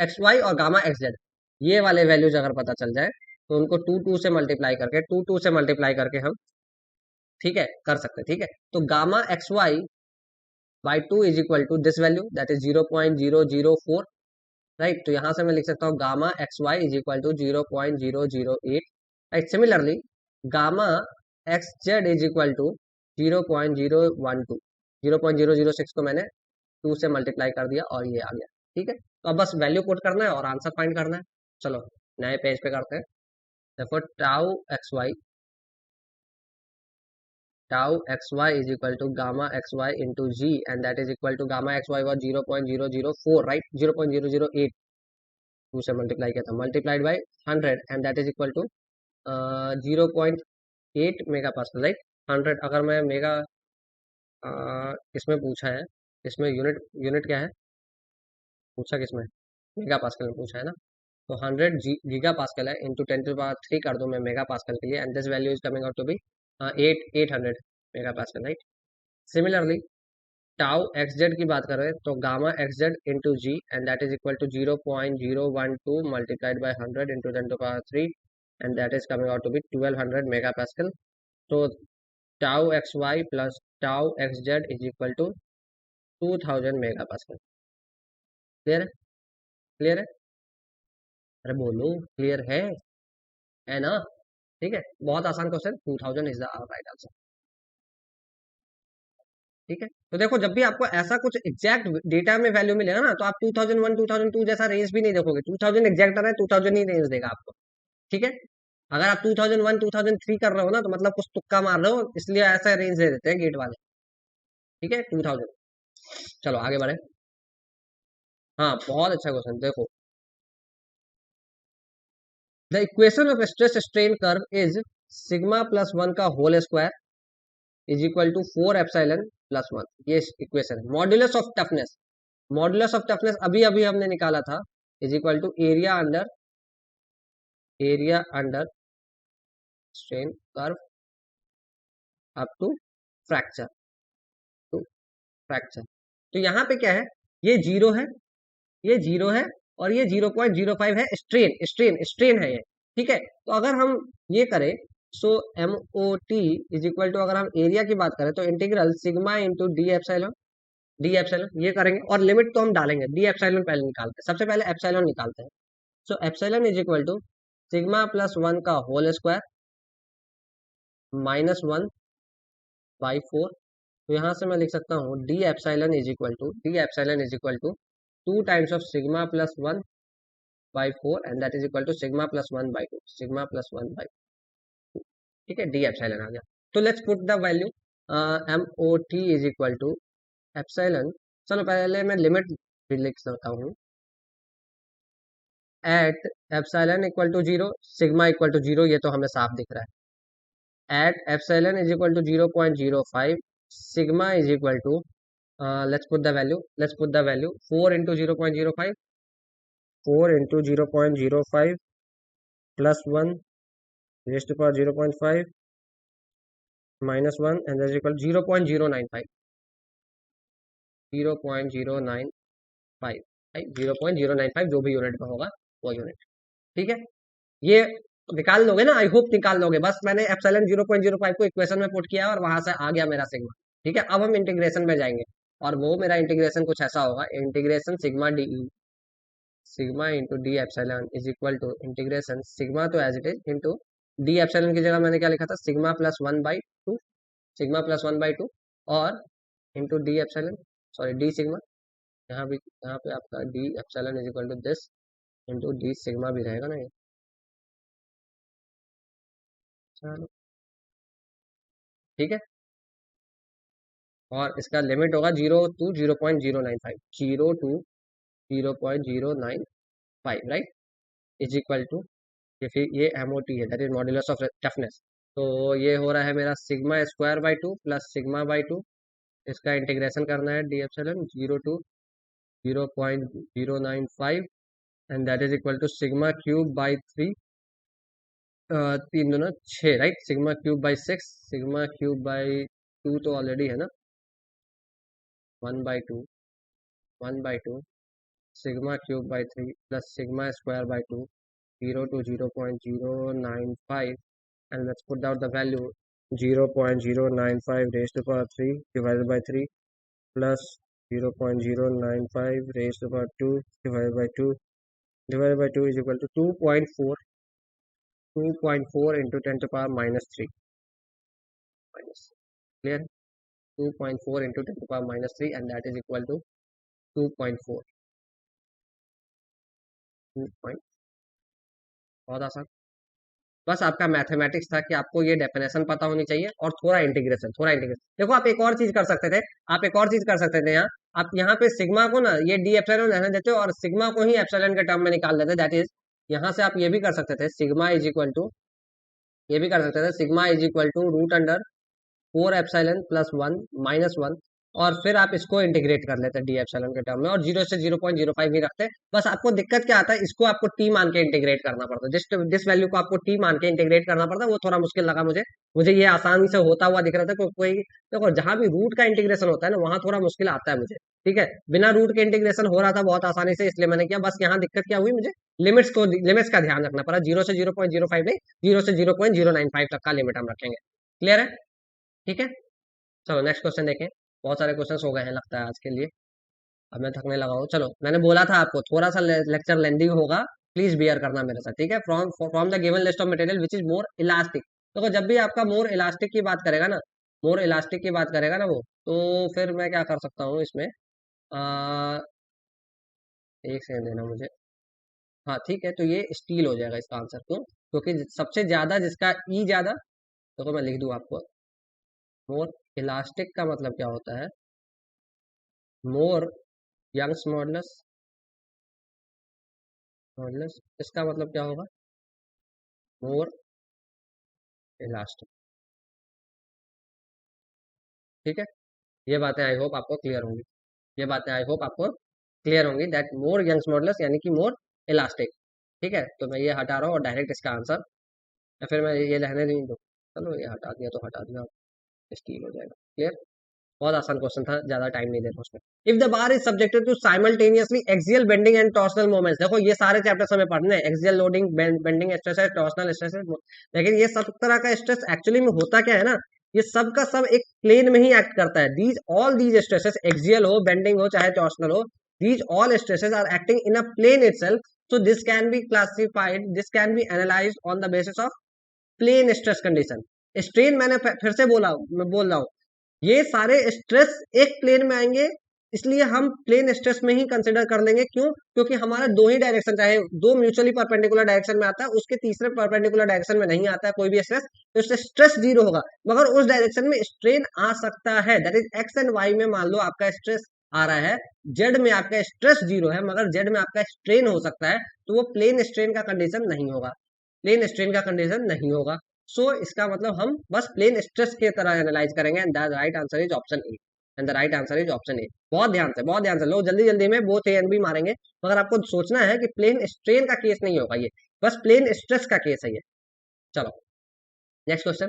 एक्स वाई और गामा एक्स जेड ये वाले वैल्यूज अगर पता चल जाए तो उनको टू से मल्टीप्लाई करके, टू से मल्टीप्लाई करके हम, ठीक है, कर सकते हैं, ठीक है, तो gamma x Y by two is equal to this value that is 0.004, right, तो यहां से मैं लिख सकता हूँ gamma x y is equal to 0.008, right, similarly gamma x Z is equal to 0.012, 0.006 को मैंने टू से मल्टीप्लाई कर दिया और ये आ गया, ठीक है, तो अब बस वैल्यू पुट करना है और आंसर फाइंड करना है। चलो नए पेज पे करते हैं, देखो tau x y is equal to gamma x y into G and that is equal to gamma x y was 0.004, right, 0.008, two से मल्टीप्लाई किया था, multiplied by 100 and that is equal to 0.8 mega pascal, right, 100 अगर मैं mega इसमें पूछा है, इसमें unit, unit क्या है पूछा, किसमें मेगा पास्कल में पूछा है ना, तो 100 गीगा पास्कल है, इंटू 10⁻³ कर दूं मैं मेगा पास्कल के लिए, and this value is coming out to be 800 mega pascal, right. Similarly tau x Z की बात करें तो gamma x Z into G and that is equal to 0.012 multiplied by 100 into 10⁻³ and that is coming out to be 1200 mega pascal, तो tau x Y plus tau x Z is equal to 2000 mega pascal, clear है, clear है, अरे बोलो clear है ना, ठीक है, बहुत आसान question, 2000 is the right answer, ठीक है। तो देखो जब भी आपको ऐसा कुछ एग्जैक्ट डेटा में वैल्यू मिलेगा ना तो आप 2001 2002 जैसा रेंज भी नहीं देखोगे, 2000 एग्जैक्ट आ रहा है 2000 ही रेंज देगा आपको, ठीक है। अगर आप 2001 2003 कर रहे हो ना, तो मतलब कुछ तुक्का मार रहे हो, इसलिए ऐसा रेंज दे देते हैं गेट वाले। ठीक है, 2000। चलो आगे बढ़े। हाँ, बहुत अच्छा क्वेश्चन, देखो। The equation of stress strain curve is sigma plus one का whole square is equal to 4 epsilon plus one. ये इक्वेशन है। Modulus of toughness, modulus of toughness अभी अभी हमने निकाला था, is equal to area under strain curve up to fracture, to fracture. तो यहाँ पे क्या है, ये जीरो है, ये जीरो है, और ये 0.05 है, स्ट्रेन स्ट्रेन स्ट्रेन है ये। ठीक है, तो अगर हम ये करें, so M O T is equal to, अगर हम एरिया की बात करें तो integral sigma into D epsilon ये करेंगे, और लिमिट तो हम डालेंगे, डी एप्सिलॉन पहले निकालते हैं, सबसे पहले एप्सिलॉन निकालते हैं। So epsilon is equal to sigma plus one का होल स्क्वायर -1/4। तो यहाँ से मैं लिख सकता हूँ D epsilon is equal to 2 times of sigma plus one by four, and that is equal to sigma plus one by two, sigma plus one by. ठीक है, डी एप्सिलॉन आ गया। तो let's put the value, M O T is equal to epsilon. चलो पहले मैं limit भी लिख सकता हूँ, at epsilon equal to zero, sigma equal to zero, ये तो हमें साफ दिख रहा है। At epsilon is equal to 0.05, sigma is equal to, let's put the value 4 into 0.05, 4 into 0.05 plus one raised to power 0.5 -1, and that is equal 0.095, 0.095, 0.095 जो भी unit में होगा वो यूनिट। ठीक है, ये निकाल लोगे ना, आई होप निकाल लोगे। बस मैंने एप्सिलॉन 0.05 को इक्वेशन में पुट किया और वहां से आ गया मेरा सिग्मा। ठीक है, अब हम इंटीग्रेशन में जाएंगे, और वो मेरा इंटीग्रेशन कुछ ऐसा होगा, integration sigma D, sigma into D epsilon is equal to integration sigma, तो as it is, into D epsilon की जगह मैंने क्या लिखा था, sigma plus one by two, sigma plus one by two, और into D epsilon, sorry D sigma. यहाँ भी, यहाँ पे आपका D epsilon is equal to this into D sigma भी रहेगा ना ये। चलो ठीक है, और इसका लिमिट होगा 0 to 0.095, 0 to 0.095, right, is equal to, ये फिर ये एमओटी है, that is modulus of toughness. तो ये हो रहा है मेरा sigma square by two plus sigma by two, इसका इंटीग्रेशन करना है D epsilon 0 to 0.095, and that is equal to sigma cube by three, तीन दूना छः, right, sigma cube by six, sigma cube by two तो ऑलरेडी है ना, 1/2, 1/2, sigma cube by three plus sigma square by to, 0 to 0.095, and let's put out the value, 0.095 raised to power 3 divided by 3 plus 0.095 raised to power 2 divided by 2 is equal to 2.4, 2.4 into 10 to power minus 3, minus, clear, 2.4 into 10 to power minus 3, and that is equal to 2.4, 2 point, बहुत आसान। बस आपका mathematics था कि आपको ये definition पता होनी चाहिए, और थोड़ा इंटीग्रेशन, थोड़ा इंटीग्रेशन। देखो आप एक और चीज कर सकते थे, आप एक और चीज कर सकते थे यहाँ, आप यहाँ पे सिग्मा को ना ये डी एप्सिलॉन रहने देते हो, और सिग्मा को ही एप्सिलॉन के टर्म में निकाल देते, दैट इज, यहाँ से आप ये भी कर सकते थे, सिग्मा इज इक्वल टू, ये भी कर सकते थे, sigma is equal to root under 4 epsilon plus one minus one, और फिर आप इसको इंटीग्रेट कर लेते डी एप्सिलॉन के टर्म में, और 0 से 0.05 ही रखते। बस आपको दिक्कत क्या आता है, इसको आपको टी मान के इंटीग्रेट करना पड़ता है, जिस वैल्यू को आपको टी मान के इंटीग्रेट करना पड़ता है, वो थोड़ा मुश्किल लगा मुझे। मुझे ये आसानी से होता हुआ दिख रहा था, कोई देखो जहां भी रूट का इंटीग्रेशन होता है ना, वहां थोड़ा मुश्किल आता है मुझे। ठीक है, बिना रूट के इंटीग्रेशन हो रहा था बहुत आसानी से, इसलिए मैंने किया। बस यहाँ दिक्कत क्या हुई मुझे, लिमिट्स का ध्यान रखना पड़ा, 0 से 0.05 नहीं, 0 से 0.095 तक का लिमिट हम रखेंगे। क्लियर है? ठीक है, चलो नेक्स्ट क्वेश्चन देखें। बहुत सारे क्वेश्चंस हो गए हैं लगता है आज के लिए, अब मैं थकने लगा हूँ। चलो, मैंने बोला था आपको थोड़ा सा लेक्चर लेंदी होगा, प्लीज बियर करना मेरे साथ। ठीक है, from the given list of material which is more elastic. देखो जब भी आपका मोर इलास्टिक की बात करेगा ना, मोर इलास्टिक की बात करेगा ना वो, तो फिर मैं क्या कर सकता हूँ इसमें, आ, एक सेकंड देना मुझे। हाँ ठीक है, तो ये स्टील हो जाएगा इसका आंसर। क्यों? क्योंकि सबसे ज्यादा जिसका ई ज्यादा, तो मैं लिख दूं आपको, मोर इलास्टिक का मतलब क्या होता है, मोर यंग्स मॉडुलस, मॉडुलस इसका मतलब क्या होगा, मोर इलास्टिक। ठीक है, ये बातें आई होप आपको क्लियर होंगी, ये बातें आई होप आपको क्लियर होंगी, दैट मोर यंग्स मॉडुलस यानी कि मोर इलास्टिक। ठीक है, तो मैं ये हटा रहा हूँ और डायरेक्ट इसका आंसर, या फिर मैं ये रहने नहीं दूँ, चलो ये हटा दिया तो हटा दिया, स्टील हो जाएगा। क्लियर, बहुत आसान क्वेश्चन था, ज्यादा टाइम नहीं देना उसमें। If the bar is subjected to simultaneously axial bending and torsional moments, देखो ये सारे चैप्टर्स हमें पढ़ने हैं, एक्सियल लोडिंग, बेंडिंग स्ट्रेस है, टॉर्सनल स्ट्रेस है, लेकिन ये सब तरह का स्ट्रेस एक्चुअली में होता क्या है ना, ये सब का सब एक प्लेन में ही एक्ट करता है। These all these stresses, axial हो, बेंडिंग हो, चाहे टॉर्सनल हो, these all stresses are acting in a plane itself, so this can be classified, this can be analyzed on the basis of plane stress condition। Strain मैंने फिर से बोला, मैं बोल रहा हूँ, ये सारे स्ट्रेस एक प्लेन में आएंगे, इसलिए हम प्लेन स्ट्रेस में ही कंसिडर कर लेंगे। क्यों? क्योंकि हमारा दो ही डायरेक्शन, चाहे दो म्यूचुअली परपेंडिकुलर डायरेक्शन में आता है, उसके तीसरे परपेंडिकुलर डायरेक्शन में नहीं आता है कोई भी स्ट्रेस, तो इससे स्ट्रेस जीरो होगा, मगर उस डायरेक्शन में स्ट्रेन आ सकता है, that is x and y में मान लो आपका स्ट्रेस आ रहा है, जेड में आपका स्ट्रेस जीरो है मगर जेड में आपका स्ट्रेन हो सकता है, तो वो प्लेन स्ट्रेन का कंडीशन नहीं होगा, प्लेन स्ट्रेन का कंडीशन नहीं होगा। सो इसका मतलब हम बस प्लेन स्ट्रेस की तरह एनालाइज करेंगे, and the right answer is option A, and the right answer is option A. बहुत ध्यान से, बहुत ध्यान से लोग जल्दी जल्दी में बोथ ए एंड बी मारेंगे, मगर आपको सोचना है कि प्लेन स्ट्रेन का केस नहीं होगा ये, बस प्लेन स्ट्रेस का केस है ये। चलो नेक्स्ट क्वेश्चन,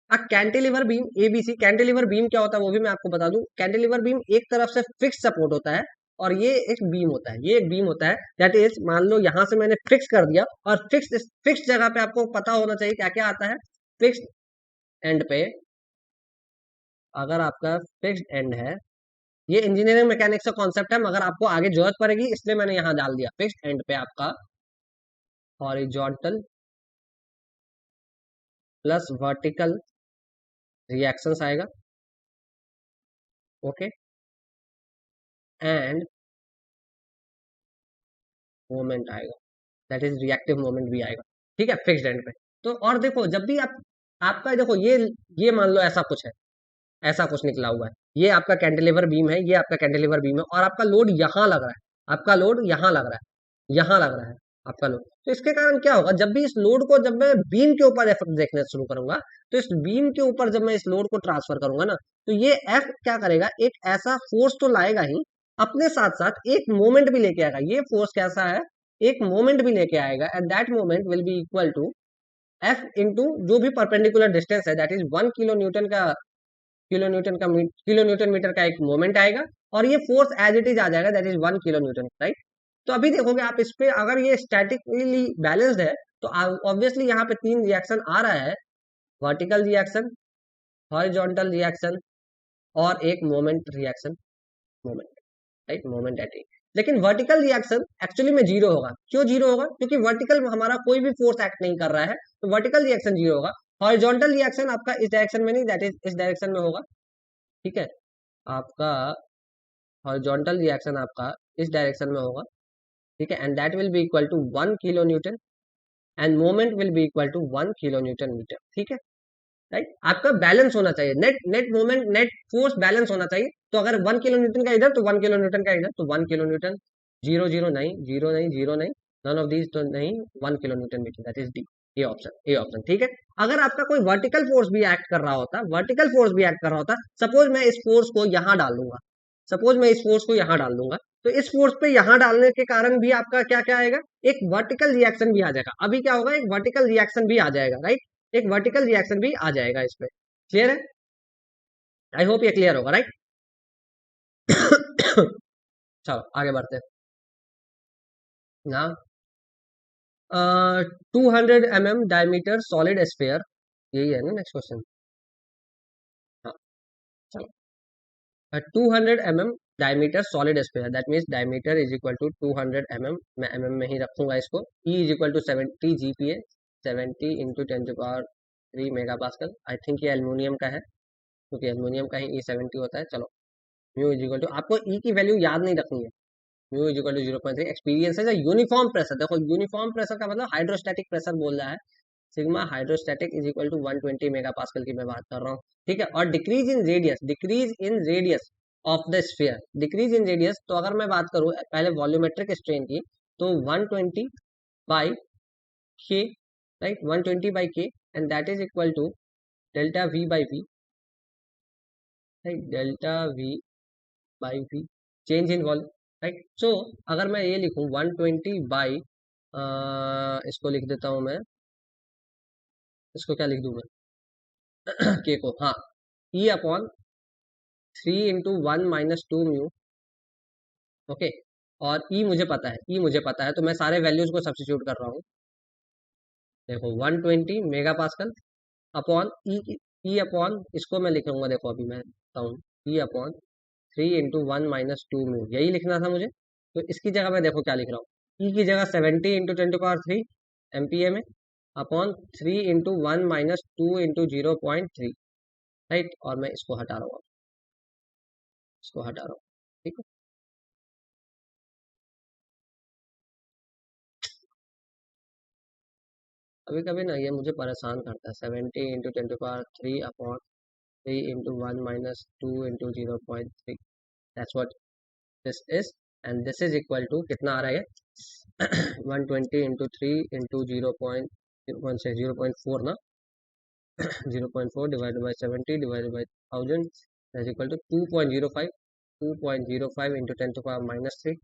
अ cantilever beam ABC, cantilever beam क्या होता है वो भी मैं आपको बता दूं, कैंटिलीवर बीम एक तरफ से फिक्स सपोर्ट होता है, और ये एक बीम होता है, ये एक बीम होता है, दैट इज मान लो यहां से मैंने फिक्स कर दिया, और फिक्स फिक्स जगह पे आपको पता होना चाहिए क्या क्या आता है, फिक्स एंड पे, अगर आपका फिक्स्ड एंड है, ये इंजीनियरिंग मैकेनिक्स का कॉन्सेप्ट है मगर आपको आगे जरूरत पड़ेगी, इसलिए मैंने यहां डाल दिया, फिक्स्ड एंड पे आपका हॉरिजॉन्टल प्लस वर्टिकल रिएक्शंस आएगा, ओके, एंड मोमेंट आएगा, दैट इज रिएक्टिव मोमेंट भी आएगा। ठीक है, फिक्स्ड एंड पे। तो और देखो जब भी आप, आपका देखो ये मान लो ऐसा कुछ है, ऐसा कुछ निकला हुआ है, ये आपका कैंटिलीवर बीम है, ये आपका कैंटिलीवर बीम है, और आपका लोड यहाँ लग रहा है, आपका लोड यहाँ लग रहा है, यहाँ लग रहा है आपका लोड, तो इसके कारण क्या होगा, जब भी इस लोड को, जब मैं बीम के ऊपर एफ देखना शुरू करूंगा, तो इस बीम के ऊपर जब मैं इस लोड को ट्रांसफर करूंगा ना, तो ये एफ क्या करेगा, एक ऐसा फोर्स तो लाएगा ही, अपने साथ साथ एक मोमेंट भी लेके आएगा। ये फोर्स कैसा है, एक मोमेंट भी लेके आएगा, and that moment will be equal to F into जो भी परपेंडिकुलर डिस्टेंस है, दैट इज 1 किलो न्यूटन का, किलो न्यूटन मीटर का एक मोमेंट आएगा, और ये फोर्स एज इट इज आ जाएगा, that is 1 kilo newton, right. तो अभी देखोगे आप इस पे, अगर ये स्टैटिकली बैलेंस्ड है, तो ऑब्वियसली यहाँ पे तीन रिएक्शन आ रहा है, वर्टिकल रिएक्शन, हॉरिजॉन्टल रिएक्शन, और एक moment reaction, moment, right, moment at A. लेकिन वर्टिकल रिएक्शन एक्चुअली में जीरो होगा, क्यों जीरो होगा, क्योंकि वर्टिकल में हमारा कोई भी फोर्स एक्ट नहीं कर रहा है, तो वर्टिकल रिएक्शन जीरो होगा। हॉरिजॉन्टल रिएक्शन आपका इस डायरेक्शन में नहीं, दैट इज इस डायरेक्शन में होगा, ठीक है, आपका हॉरिजॉन्टल रिएक्शन आपका इस डायरेक्शन में होगा, ठीक है, and that will be equal to 1 kilo newton, and moment will be equal to 1 kilo newton metre. ठीक है, राइट, आपका बैलेंस होना चाहिए, net net moment, net force balance होना चाहिए। तो अगर 1 किलो न्यूटन का इधर, तो 1 किलो न्यूटन का इधर, तो 1 किलो न्यूटन, जीरो जीरो नहीं, जीरो नहीं, जीरो नहीं, नन ऑफ दीज तो नहीं, 1 kilo newton metre, that is D, ये ऑप्शन, ये ऑप्शन। ठीक है, अगर आपका कोई वर्टिकल फोर्स भी एक्ट कर रहा होता, वर्टिकल फोर्स भी एक्ट कर रहा होता, सपोज मैं इस फोर्स को यहाँ डाल दूंगा, सपोज मैं इस फोर्स को यहाँ डाल दूंगा, तो इस फोर्स पे यहाँ डालने के कारण भी आपका क्या क्या आएगा, एक वर्टिकल रिएक्शन भी आ जाएगा। अभी क्या होगा, एक वर्टिकल रिएक्शन भी आ जाएगा, राइट, एक वर्टिकल रिएक्शन भी आ जाएगा इस पे। क्लियर है, आई होप ये क्लियर होगा, राइट। चलो आगे बढ़ते हैं ना। 200 mm डायमीटर सॉलिड स्फीयर, यही है ना नेक्स्ट क्वेश्चन। हाँ, चलो, 200 mm diameter solid sphere, that means diameter is equal to 200 mm, मैं mm में ही रखूंगा इसको, E is equal to 70 GPa, 70 into 10⁻³ mega pascal. I think ये एल्यूमिनियम का है, क्योंकि एल्यूमिनियम का ही E70 होता है। चलो म्यू इज इक्वल टू, आपको E की वैल्यू याद नहीं रखनी है, mu is equal to 0.3 experience है यूनिफॉर्म प्रेशर। देखो यूनिफॉर्म प्रेशर का मतलब हाइड्रोस्टैटिक प्रेशर बोल रहा है। Sigma hydrostatic is equal to 120 mega pascal की मैं बात कर रहा हूँ। ठीक है, और decrease in radius of the sphere, decrease in radius. तो अगर मैं बात करूँ पहले वॉल्यूमेट्रिक स्ट्रेन की, तो 120 by K, right, 120 by K, and that is equal to delta V by V, right, delta V by V, change in volume, right. So अगर मैं ये लिखूं 120 बाई, इसको लिख देता हूं मैं, इसको क्या लिख दूं मैं के को, हाँ, ई अपॉन 3 × 1 - 2 म्यू, ओके। और ई मुझे पता है, तो मैं सारे वैल्यूज को सब्स्टिट्यूट कर रहा हूँ। देखो 120 मेगा पास्कल अपॉन ई अपॉन, इसको मैं लिखूंगा, देखो अभी मैं बताऊँ, ई अपॉन 3 × 1 - 2 म्यू, यही लिखना था मुझे। तो इसकी जगह मैं देखो क्या लिख रहा हूँ, ई की जगह 70 × 10⁻³ MPa में, अपॉन 3 × 1 - 2 × 0.3, राइट। और मैं इसको हटा रहा हूँ, इसको हटा रहा हूँ, ठीक है। कभी कभी ना ये मुझे परेशान करता है, 70 × 10⁻³ upon 3 × 1 - 2 × 0.3, that's what this is. And this is equal to कितना आ रहा है, 120 × 3 × 0.4 ना, 0.4 divided by 70 divided by 1000 is equal to 2.05, 2.05 × 10⁻³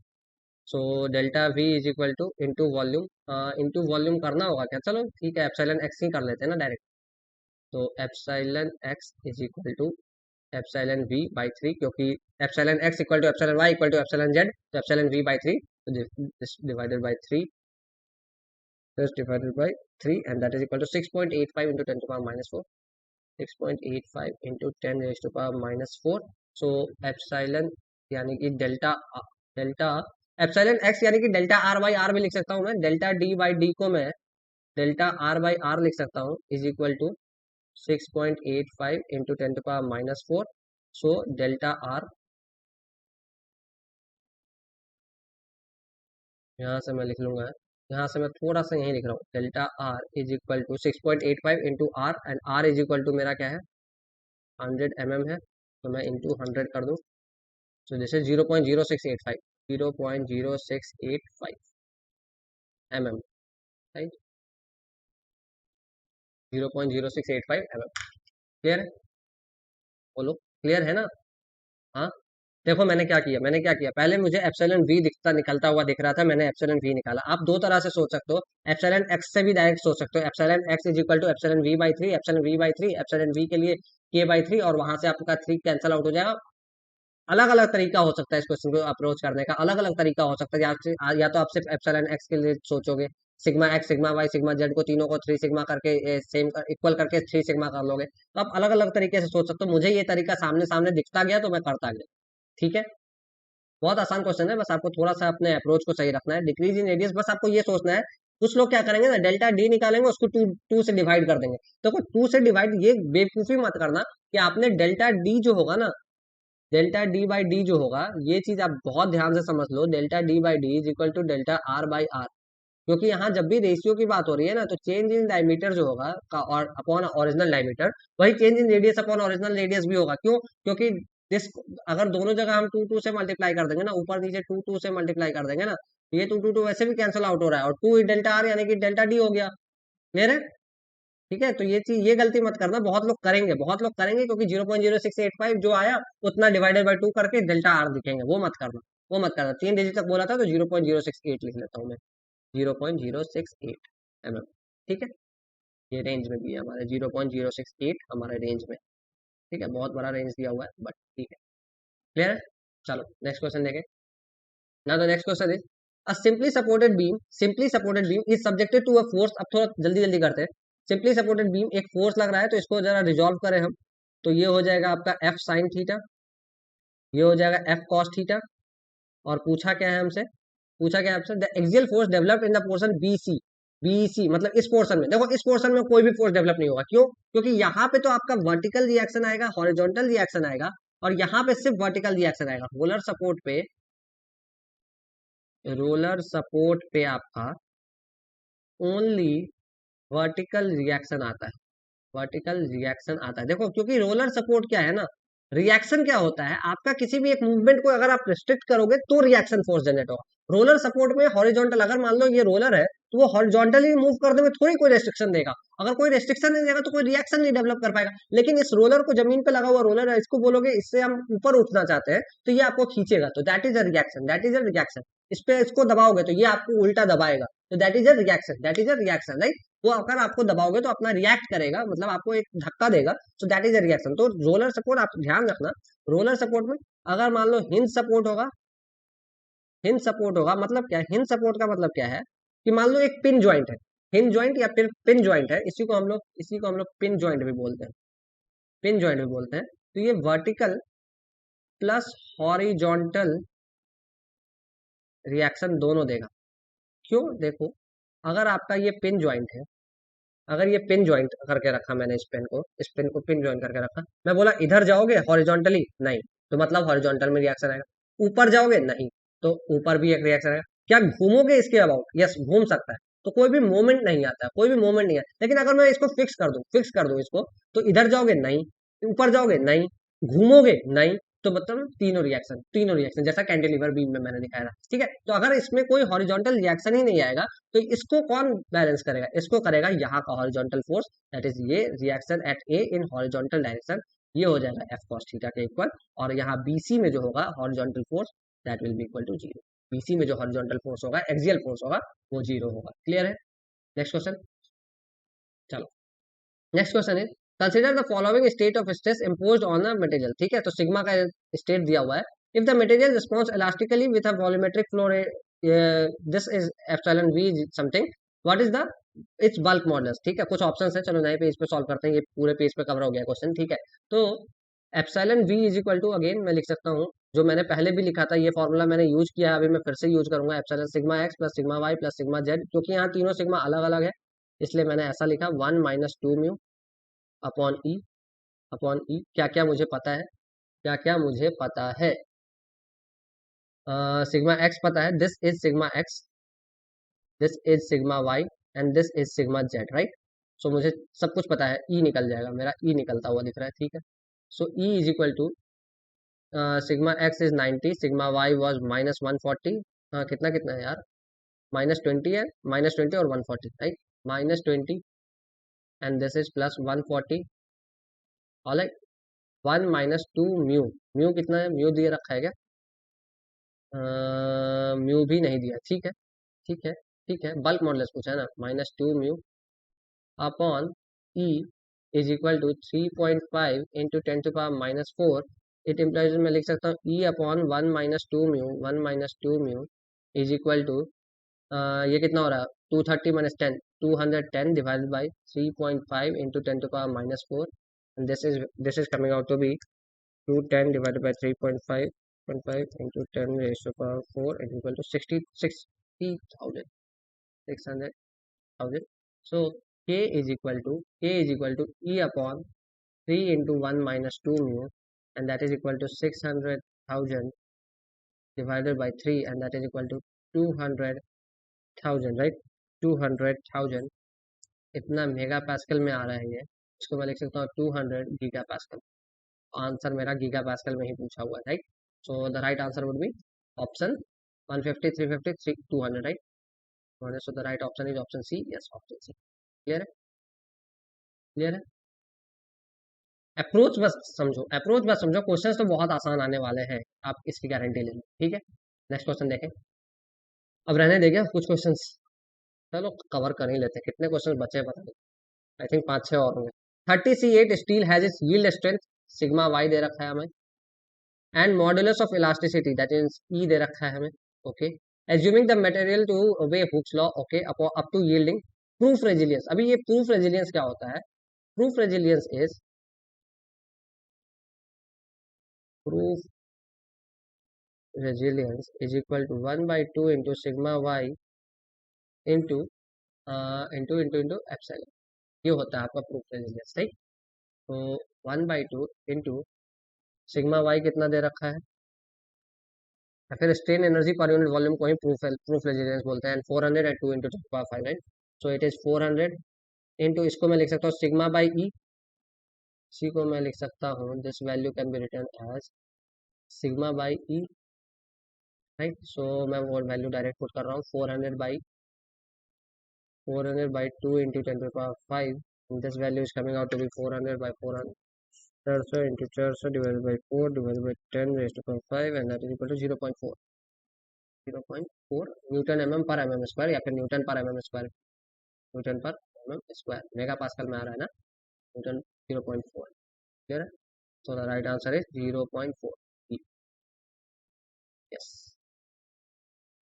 so delta V is equal to into volume करना होगा क्या, चलो ठीक है, एप्सिलॉन एक्स ही कर लेते हैं ना डायरेक्ट। तो epsilon x is equal to epsilon V by 3, क्योंकि epsilon X equal to epsilon Y equal to epsilon Z, तो epsilon V by 3, divided by 3, this divided by 3, and that is equal to 6.85 into 10 to power minus 4, 6.85 into 10 raised to power minus 4। so epsilon यानी कि delta epsilon x यानी कि delta R by are भी लिख सकता हूँ मैं, delta D by D को मैं डेल्टा आर बाई आर लिख सकता हूँ, is equal to 6.85 into 10 to power minus 4। So delta R, यहाँ से मैं लिख लूंगा, यहाँ से मैं थोड़ा सा यही लिख रहा हूँ, delta R is equal to 6.85 into R, and R is equal to मेरा क्या है, 100 mm है, तो मैं इंटू 100 कर दूँ, so this is 0.0685, 0.0685 mm, right, 0.0685 mm। Clear है, बोलो क्लियर है ना। हाँ, देखो मैंने क्या किया, पहले मुझे एप्सिलॉन वी दिखता निकलता हुआ दिख रहा था, मैंने एप्सिलॉन वी निकाला। आप दो तरह से सोच सकते हो, एप्सिलॉन एक्स से भी डायरेक्ट सोच सकते हो, epsilon x is equal to epsilon V by 3, epsilon V by 3, epsilon V के लिए के बाई 3, और वहां से आपका 3 कैंसिल आउट हो जाएगा। अलग अलग तरीका हो सकता है इस क्वेश्चन को अप्रोच करने का, अलग अलग तरीका हो सकता है, या तो आप सिर्फ एप्सिलॉन एक्स के लिए सोचोगे, sigma x sigma y sigma z को तीनों को 3 सिग्मा करके सेम इक्वल करके 3 सिग्मा कर लोगे, तो आप अलग अलग तरीके से सोच सकते हो। मुझे ये तरीका सामने सामने दिखता गया तो मैं करता गया, ठीक है। बहुत आसान क्वेश्चन है, बस आपको थोड़ा सा अपने अप्रोच को सही रखना है। डिक्रीज इन रेडियस, बस आपको ये सोचना है, कुछ लोग क्या करेंगे ना, डेल्टा डी निकालेंगे, उसको टू से डिवाइड कर देंगे। तो टू से डिवाइड, ये बेवकूफी मत करना कि आपने डेल्टा डी जो होगा ना, डेल्टा डी बाई डी जो होगा, ये चीज आप बहुत ध्यान से समझ लो, delta D by D is equal to delta R by R. क्योंकि यहाँ जब भी रेशियो की बात हो रही है ना, तो चेंज इन डायमीटर जो होगा का और अपॉन ओरिजिनल डायमीटर, वही change in radius upon original radius भी होगा। क्यों? क्योंकि दिस, अगर दोनों जगह हम टू टू से मल्टीप्लाई कर देंगे ना, ऊपर नीचे टू टू से मल्टीप्लाई कर देंगे ना, तो ये टू टू टू वैसे भी कैंसिल आउट हो रहा है, और टू डेल्टा आर यानी कि डेल्टा डी हो गया। क्लियर है? ठीक है, तो ये चीज, ये गलती मत करना, बहुत लोग करेंगे क्योंकि 0.0685 जो आया उतना डिवाइडेड बाय टू करके डेल्टा आर दिखेंगे, वो मत करना। 3 डिजिट तक बोला था तो 0.068 लिख लेता हूँ मैं, 0.068 mm, ठीक है। ये रेंज में भी है हमारे, 0.068 हमारे रेंज में, ठीक है, बहुत बड़ा रेंज दिया हुआ है, बट ठीक है। क्लियर है? चलो नेक्स्ट क्वेश्चन देखें ना। तो next question is a simply supported beam is subjected to a force. अब थोड़ा जल्दी जल्दी करते हैं। सिंपली सपोर्टेड बीम, एक फोर्स लग रहा है, तो इसको जरा रिजॉल्व करें हम, तो ये हो जाएगा आपका एफ साइन थीटा, ये हो जाएगा एफ कॉस थीटा। और पूछा क्या है हमसे, the axial force developed in the portion BC, मतलब इस पोर्शन में, देखो इस पोर्शन में कोई भी फोर्स डेवलप नहीं होगा। क्यों? क्योंकि यहाँ पे तो आपका वर्टिकल रिएक्शन आएगा, हॉरिजॉन्टल रिएक्शन आएगा, और यहाँ पे सिर्फ वर्टिकल रिएक्शन आएगा। पोलर सपोर्ट पे रोलर सपोर्ट पे आपका ओनली वर्टिकल रिएक्शन आता है, वर्टिकल रिएक्शन आता है। देखो क्योंकि रोलर सपोर्ट क्या है ना, रिएक्शन क्या होता है, आपका किसी भी एक मूवमेंट को अगर आप रिस्ट्रिक्ट करोगे तो रिएक्शन फोर्स जनरेट होगा। रोलर सपोर्ट में हॉरिजॉन्टल, अगर मान लो ये रोलर है तो वो हॉरिजॉन्टली मूव करने में थोड़ी कोई रेस्ट्रिक्शन देगा। अगर कोई रेस्ट्रिक्शन नहीं देगा तो कोई रिएक्शन नहीं डेवलप कर पाएगा। लेकिन इस रोलर को, जमीन पे लगा हुआ रोलर है, इसको बोलोगे इससे हम ऊपर उठना चाहते हैं तो ये आपको खींचेगा, तो that is a reaction, that is a reaction. इस पे इसको दबाओगे तो ये आपको उल्टा दबाएगा, तो that is a reaction, that is a reaction, right. वो अगर आपको दबाओगे तो अपना रिएक्ट करेगा, मतलब आपको एक धक्का देगा, तो दैट इज अ रिएक्शन। तो रोलर सपोर्ट आप ध्यान रखना, रोलर सपोर्ट में अगर मान लो हिंज सपोर्ट होगा, हिंज सपोर्ट होगा मतलब क्या है, हिंज सपोर्ट का मतलब क्या है कि मान लो एक पिन ज्वाइंट है, हिंज ज्वाइंट या फिर पिन ज्वाइंट है, इसी को हम लोग पिन ज्वाइंट भी बोलते हैं, पिन ज्वाइंट भी बोलते हैं। तो ये वर्टिकल प्लस हॉरिजॉन्टल रिएक्शन दोनों देगा। क्यों, देखो अगर आपका ये पिन ज्वाइंट है, अगर ये पिन ज्वाइंट करके रखा मैंने, इस पिन को पिन ज्वाइंट करके रखा, मैं बोला इधर जाओगे हॉरिजॉन्टली, नहीं, तो मतलब हॉरिजॉन्टल में रिएक्शन आएगा। ऊपर जाओगे, नहीं, तो ऊपर भी एक रिएक्शन आएगा। क्या घूमोगे इसके अबाउट, यस घूम सकता है, तो कोई भी मोमेंट नहीं आता, कोई भी मोमेंट नहीं है। लेकिन अगर मैं इसको फिक्स कर दूं इसको, तो इधर जाओगे नहीं, ऊपर जाओगे नहीं, घूमोगे नहीं, तो मतलब तीनों रिएक्शन जैसा कैंटिलीवर बीम में मैंने दिखाया था, ठीक है। तो अगर इसमें कोई हॉरिजॉन्टल रिएक्शन ही नहीं आएगा तो इसको कौन बैलेंस करेगा, इसको करेगा यहाँ का हॉरिजॉन्टल फोर्स, दैट इज ये reaction at A in horizontal direction, ये हो जाएगा एफ कॉस थीटा के इक्वल। और यहाँ बीसी में जो होगा horizontal force, that will be equal to zero. BC में जो हॉरिजॉन्टल फोर्स होगा, एक्सियल फोर्स होगा, वो जीरो होगा। क्लियर है। नेक्स्ट क्वेश्चन, चलो next question is consider the following state of stress imposed on a material, ठीक है। तो सिग्मा का स्टेट दिया हुआ है, if the material responds elastically with a volumetric flow, this is epsilon V something, what is the its bulk modulus, ठीक है। कुछ ऑप्शन है, चलो नए पेज पे सॉल्व करते हैं, ये पूरे पेज पे कवर हो गया क्वेश्चन, ठीक है। तो epsilon we is equal to, again मैं लिख सकता हूँ जो मैंने पहले भी लिखा था, ये फॉर्मूला मैंने यूज किया है, अभी मैं फिर से यूज करूंगा, epsilon sigma x plus sigma Y plus sigma z, क्योंकि यहाँ तीनों सिग्मा अलग अलग है, इसलिए मैंने ऐसा लिखा 1 - 2 म्यू अपॉन ई क्या क्या मुझे पता है, क्या क्या मुझे पता है, सिग्मा एक्स पता है, this is sigma X, this is sigma Y and this is sigma Z, right. So मुझे सब कुछ पता है, ई निकल जाएगा, मेरा ई निकलता हुआ दिख रहा है, ठीक है। So E is equal to sigma X is 90, sigma Y was -140, हाँ कितना कितना है यार, -20 है, -20 और 140, right, -20 and this is +140, alright. 1 - 2 mu, mu कितना है, म्यू दिए रखा है क्या, म्यू भी नहीं दिया, ठीक है, ठीक है, ठीक है, बल्क मॉडुलस पूछा है ना, -2 mu upon E is equal to 3.5 into 10⁻⁻⁴। It implies, मैं लिख सकता हूँ E upon 1 - 2 mu, 1 - 2 mu is equal to, ये कितना हो रहा है, 230 - 10, 210 divided by 3.5 into 10⁻⁻⁴, and this is coming out to be 210 divided by 3.5 into 10 raised to the power 4 is equal to 60,000, 600,000. So K is equal to E upon 3 into 1 - 2 mu, and that is equal to 600,000 divided by 3, and that is equal to 200,000, right, 200,000 इतना mega pascal में आ रहा है ये, इसको मैं लिख सकता हूँ 200 गीगा पास्कल। आंसर मेरा गीगा पास्कल में ही पूछा हुआ है, right. So the right answer would be option 150, 350, 200, right, 200। So the right option is option C, yes option C. Clear है, क्लियर है। अप्रोच बस समझो, अप्रोच बस समझो, क्वेश्चंस तो बहुत आसान आने वाले हैं, आप इसकी गारंटी ले लो, ठीक है। नेक्स्ट क्वेश्चन देखें, अब रहने देंगे कुछ क्वेश्चंस, चलो कवर कर ही लेते हैं, कितने क्वेश्चन बचे हैं पता नहीं, आई थिंक 5-6 और होंगे। 30C8 steel has its yield strength sigma Y दे रखा है हमें, and modulus of elasticity that is E दे रखा है हमें, okay. Assuming the material to obey Hooke's law, okay, up to yielding, proof resilience. अभी ये प्रूफ रेजिलियंस क्या होता है, proof resilience is, proof resilience is equal to 1/2 into sigma Y into into into into epsilon, ये होता है आपका proof resilience, right. तो 1/2 इंटू सिग्मा वाई कितना दे रखा है, या फिर स्ट्रेन एनर्जी पर यूनिट वॉल्यूम को ही प्रूफ रेजिस्टेंस बोलते हैं। 400 at 2 into 10 right. So it is 400 into, इसको मैं लिख सकता हूँ सिग्मा बाई ई। इसी को मैं लिख सकता हूँ, this value can be written as sigma by E, right. So मैं वो वैल्यू डायरेक्ट पुट कर रहा हूँ, 400 by 2 into 10 to the power 5। This value is coming out to be 400 by 400, 400 into 400 divided by 4 divided by 10 raise to power 5, and that is equal to 0.4, 0.4 newton M M per M M square, या फिर newton पर M M square, newton पर M M square, mega pascal में आ रहा है ना, newton 0.4। Clear है? So the right answer is 0.4। Yes.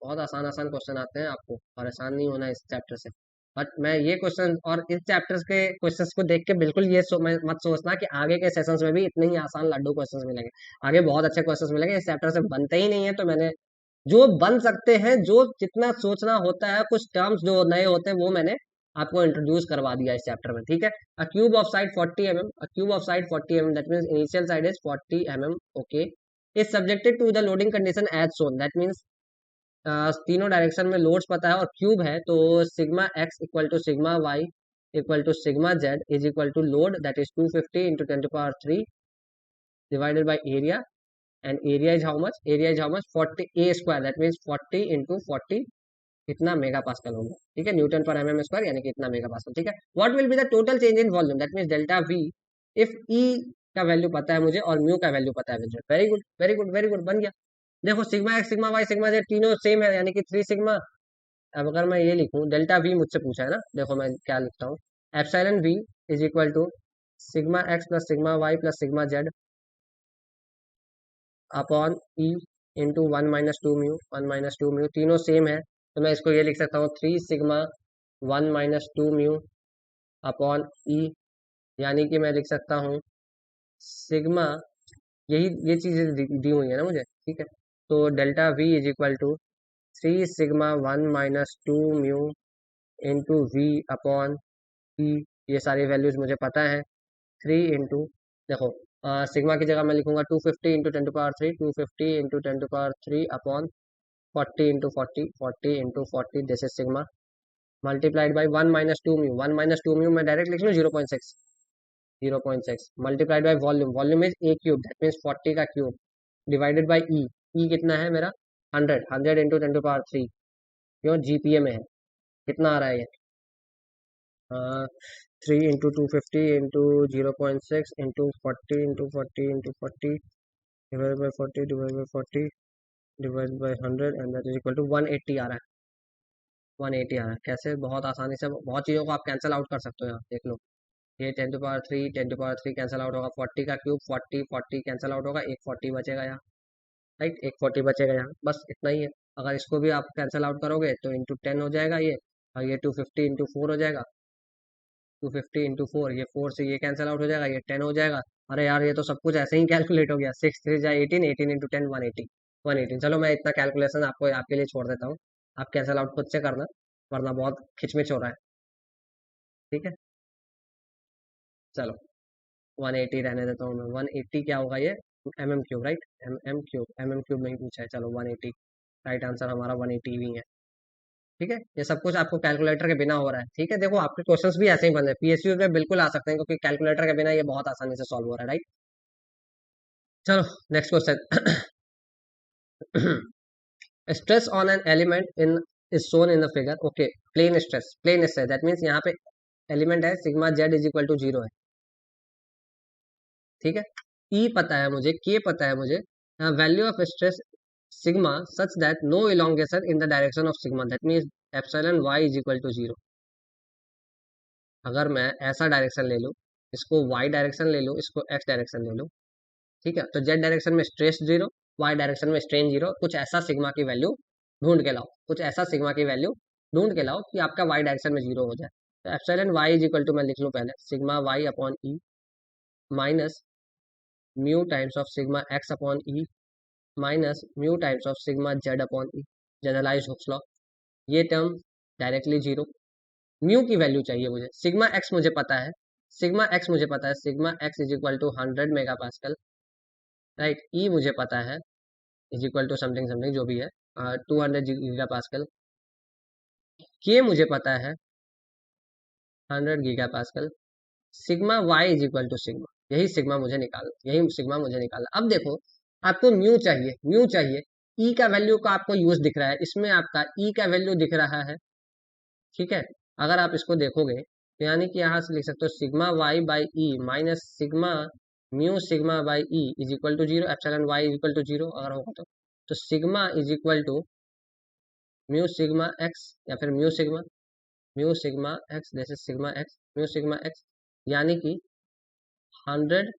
बहुत आसान आसान क्वेश्चन आते हैं, आपको परेशान नहीं होना इस चैप्टर से। बट मैं ये क्वेश्चन और इस चैप्टर्स के क्वेश्चंस को देख के बिल्कुल ये मत सोचना कि आगे के सेशंस में भी इतने ही आसान लड्डू क्वेश्चंस मिलेंगे। आगे बहुत अच्छे क्वेश्चंस मिलेंगे, इस चैप्टर से बनते ही नहीं है, तो मैंने जो बन सकते हैं, जो जितना सोचना होता है, कुछ टर्म्स जो नए होते हैं, वो मैंने आपको इंट्रोड्यूस करवा दिया इस चैप्टर में। ठीक है। A cube of side 40 mm, a cube of side 40 mm, that means initial side is 40 mm, okay, is subjected to the loading condition as shown, that means तीनों डायरेक्शन में लोड्स पता है और क्यूब है, तो sigma x equal to sigma y equal to sigma z is equal to load, that is 250 into 10 to the power 3 divided by area, and area is how much, area is how much 40 A square, that means 40 into 40, इतना mega pascal होगा। ठीक है, newton पर MM square यानी कि इतना mega pascal. ठीक है। What will be the total change in volume, that means delta V, if E का वैल्यू पता है मुझे और म्यू का वैल्यू पता है मुझे। Very good, very good, very good, बन गया। देखो sigma x sigma y sigma z तीनों सेम है, यानी कि 3 सिग्मा। अब अगर मैं ये लिखूं, डेल्टा वी मुझसे पूछा है ना, देखो मैं क्या लिखता हूँ, epsilon we is equal to sigma x plus sigma Y plus sigma Z upon E into 1 - 2 mu, 1 - 2 mu, तीनों सेम है, तो मैं इसको ये लिख सकता हूँ 3 सिग्मा 1 - 2 म्यू अपॉन ई, यानी कि मैं लिख सकता हूँ सिग्मा, यही ये चीज़ें दी हुई है ना मुझे। ठीक है। तो delta V is equal to 3 sigma 1 - 2 mu into V upon E, ये सारी वैल्यूज मुझे पता है। 3 इंटू, देखो सिग्मा की जगह मैं लिखूंगा 250 into 10 to the power 3, 250 into 10 to the power 3 upon 40 into 40, 40 into 40, this is sigma multiplied by 1 - 2 mu, 1 - 2 mu मैं डायरेक्ट लिख लूँ 0.6, 0.6 multiplied by volume, volume is a cube, that means 40 का क्यूब, डिवाइडेड बाई ई, ई कितना है मेरा 100, 100 into 10 to the power 3, क्यों GPA में है, कितना आ रहा है ये 3 into 250 into 0.6 into 40 into 40 into 40 divide by 40 divide by 40 divide by 100, and that is equal to 180 आ रहा है, 180 आ रहा है। कैसे? बहुत आसानी से बहुत चीज़ों को आप कैंसिल आउट कर सकते हो, यहाँ देख लो, ये 10 to the power 3, 10 to the power 3 cancel out होगा, 40 का क्यूब 40, 40 कैंसिल आउट होगा, एक 40 बचेगा यहाँ, राइट, एक 40 बचेगा यहाँ, बस इतना ही है। अगर इसको भी आप कैंसिल आउट करोगे तो इंटू 10 हो जाएगा ये, और ये 250 इंटू 4 हो जाएगा, 250 इंटू 4, ये 4 से ये कैंसिल आउट हो जाएगा, ये 10 हो जाएगा। अरे यार ये तो सब कुछ ऐसे ही कैलकुलेट हो गया, 6 3 जा 18, 18 इंटू 10 180, 118। चलो मैं इतना कैलकुलेशन आपको आपके लिए छोड़ देता हूँ, आप कैंसिल आउट खुद से करना, वरना बहुत खिचमिच हो रहा है। ठीक है, चलो 180 रहने देता हूँ मैं, 180 क्या होगा ये, m m cube, right, m m cube नहीं पूछा है, चलो 180, राइट आंसर हमारा 180 भी है। ठीक है, ये सब कुछ आपको कैलकुलेटर के बिना हो रहा है। ठीक है, देखो आपके क्वेश्चंस भी ऐसे ही बन रहे हैं, पीएसयू में बिल्कुल आ सकते हैं, क्योंकि कैलकुलेटर के बिना ये बहुत आसानी से सॉल्व हो रहा है, राइट। चलो next question. Stress on an element in is shown in the figure, okay, plane stress, plane stress, that means यहाँ पे एलिमेंट है sigma z is equal to 0 है। ठीक है, ई पता है मुझे, के पता है मुझे, value of stress sigma such that no elongation in the direction of sigma, that means epsilon y is equal to 0। अगर मैं ऐसा डायरेक्शन ले लूँ, इसको वाई डायरेक्शन ले लूँ, इसको एक्स डायरेक्शन ले लूँ, ठीक है, तो जेड डायरेक्शन में स्ट्रेस 0, वाई डायरेक्शन में स्ट्रेन 0, कुछ ऐसा सिग्मा की वैल्यू ढूंढ के लाओ, कुछ ऐसा सिग्मा की वैल्यू ढूंढ के लाओ कि आपका वाई डायरेक्शन में 0 हो जाए। तो epsilon y is equal to, मैं लिख लूँ पहले sigma Y upon E minus mu times of sigma x upon E minus mu times of sigma Z upon E, generalise Hooke's law, ये टर्म डायरेक्टली 0। म्यू की value चाहिए मुझे, sigma x मुझे पता है, सिग्मा एक्स मुझे पता है, sigma X is equal to 100 mega pascal, right. E मुझे पता है is equal to something something जो भी है 200 गीगा पास्कल। के मुझे पता है 100 giga pascal. Sigma Y is equal to sigma, यही सिग्मा मुझे निकालना। अब देखो आपको म्यू चाहिए। ई का वैल्यू का आपको यूज दिख रहा है, इसमें आपका ई का वैल्यू दिख रहा है, ठीक है। अगर आप इसको देखोगे तो यानी कि यहाँ से लिख सकते हो sigma Y by E minus sigma mu sigma by E is equal to zero, epsilon y is equal to zero अगर होगा तो sigma is equal to mu sigma x या फिर म्यू सिग्मा एक्स, जैसे sigma x mu sigma x, यानी कि 100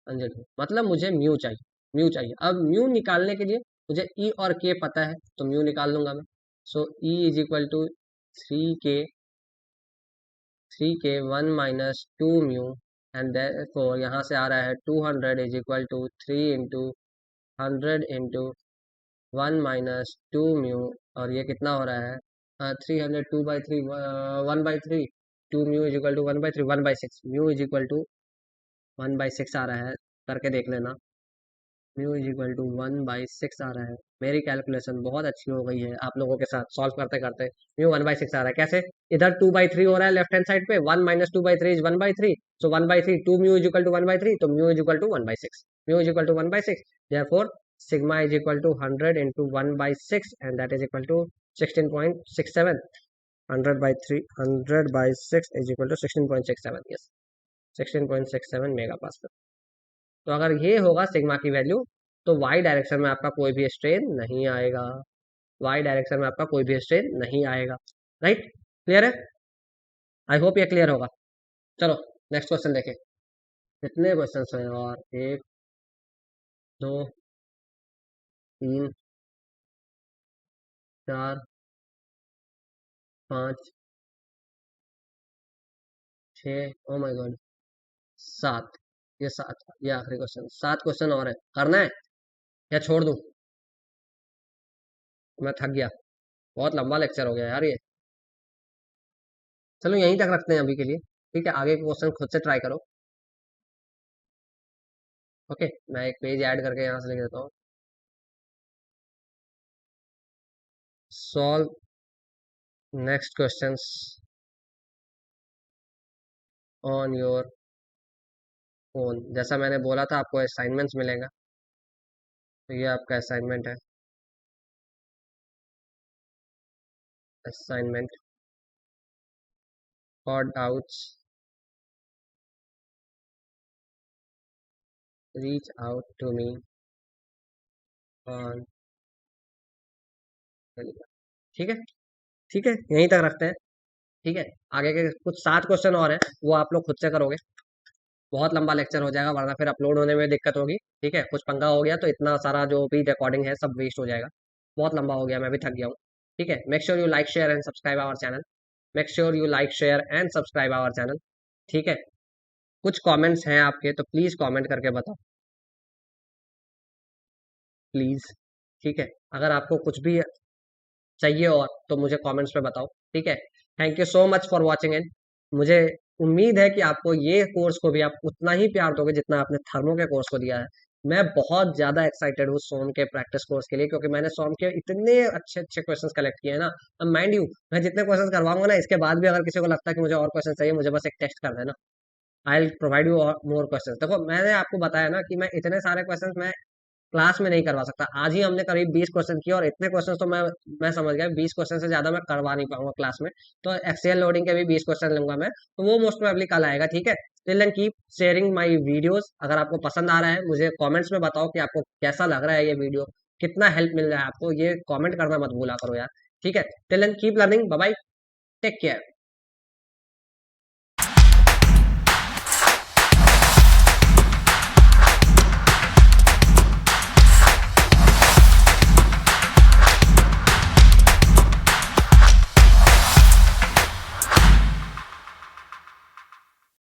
100 मतलब मुझे म्यू चाहिए। अब म्यू निकालने के लिए मुझे ई और के पता है तो म्यू निकाल लूंगा मैं। So E is equal to 3k 1 - 2 mu and therefore यहाँ से आ रहा है 200 is equal to 3 into 100 into 1 - 2 mu, और ये कितना हो रहा है 300 2/3 1/3 2 mu is equal to 1/3 1/6 mu is equal to 1/6 आ रहा है, करके देख लेना। म्यू इज इक्वल टू 1/6 आ रहा है। मेरी कैलकुलेशन बहुत अच्छी हो गई है आप लोगों के साथ सॉल्व करते करते। म्यू 1/6 आ रहा है कैसे, इधर 2/3 हो रहा है लेफ्ट हैंड साइड पे, 1 - 2/3 is 1/3, so 1/3 2 mu is equal to 1/3, तो mu is equal to 1/6, mu is equal to 1/6, therefore sigma is equal to 100 into 1/6 and that is equal to 16.67, 100/6 is equal to 16.67, yes 16.67 mega pascal. तो अगर ये होगा sigma की value तो Y direction में आपका कोई भी स्ट्रेन नहीं आएगा, वाई डायरेक्शन में आपका कोई भी स्ट्रेन नहीं आएगा। राइट, क्लियर है? आई होप ये क्लियर होगा। चलो नेक्स्ट क्वेश्चन देखें। कितने क्वेश्चन हैं और 1 2 3 4 5 6, ओ माय गॉड 7, ये आखिरी क्वेश्चन, 7 क्वेश्चन और है, करना है या छोड़ दूं? मैं थक गया, बहुत लंबा लेक्चर हो गया यार ये। चलो यहीं तक रखते हैं अभी के लिए, ठीक है, आगे के क्वेश्चन खुद से ट्राई करो। ओके, मैं एक पेज ऐड करके यहाँ से लिख देता हूँ। Solve next questions on your phone. जैसा मैंने बोला था आपको असाइनमेंट्स मिलेगा, तो ये आपका असाइनमेंट है। Assignment for doubts reach out to me on, ठीक है, ठीक है, यहीं तक रखते हैं। ठीक है, आगे के कुछ 7 क्वेश्चन और हैं, वो आप लोग खुद से करोगे, बहुत लंबा लेक्चर हो जाएगा वरना फिर अपलोड होने में दिक्कत होगी। ठीक है, कुछ पंगा हो गया तो इतना सारा जो भी रिकॉर्डिंग है सब वेस्ट हो जाएगा, बहुत लंबा हो गया, मैं भी थक गया हूँ। ठीक है, make sure you like share and subscribe our channel, make sure you like share and subscribe our channel. ठीक है, कुछ कमेंट्स हैं आपके तो प्लीज़ कमेंट करके बताओ, प्लीज़। ठीक है, अगर आपको कुछ भी चाहिए और तो मुझे कमेंट्स पे बताओ। ठीक है, thank you so much for watching in. मुझे उम्मीद है कि आपको ये कोर्स को भी आप उतना ही प्यार दोगे जितना आपने थर्मो के कोर्स को दिया है। मैं बहुत ज़्यादा एक्साइटेड हूँ सोम के प्रैक्टिस कोर्स के लिए, क्योंकि मैंने सोम के इतने अच्छे अच्छे क्वेश्चंस कलेक्ट किए हैं ना। अब माइंड यू मैं जितने क्वेश्चंस करवाऊंगा ना, इसके बाद भी अगर किसी को लगता है कि मुझे और क्वेश्चन चाहिए, मुझे बस एक टेक्स्ट कर देना, I will provide you more question. देखो मैंने आपको बताया ना कि मैं इतने सारे क्वेश्चन मैं क्लास में नहीं करवा सकता। आज ही हमने करीब 20 क्वेश्चन किए और इतने क्वेश्चन तो मैं समझ गया 20 क्वेश्चन से ज्यादा मैं करवा नहीं पाऊंगा क्लास में। तो एक्सेल लोडिंग के भी 20 क्वेश्चन लूंगा मैं, तो वो मोस्ट प्रोबेबली कल आएगा। ठीक है, till then keep sharing my videos. अगर आपको पसंद आ रहा है मुझे कमेंट्स में बताओ कि आपको कैसा लग रहा है ये वीडियो, कितना हेल्प मिल रहा है आपको, ये कमेंट करना मत भूला करो यार। ठीक है, till then keep learning, bye bye, take care.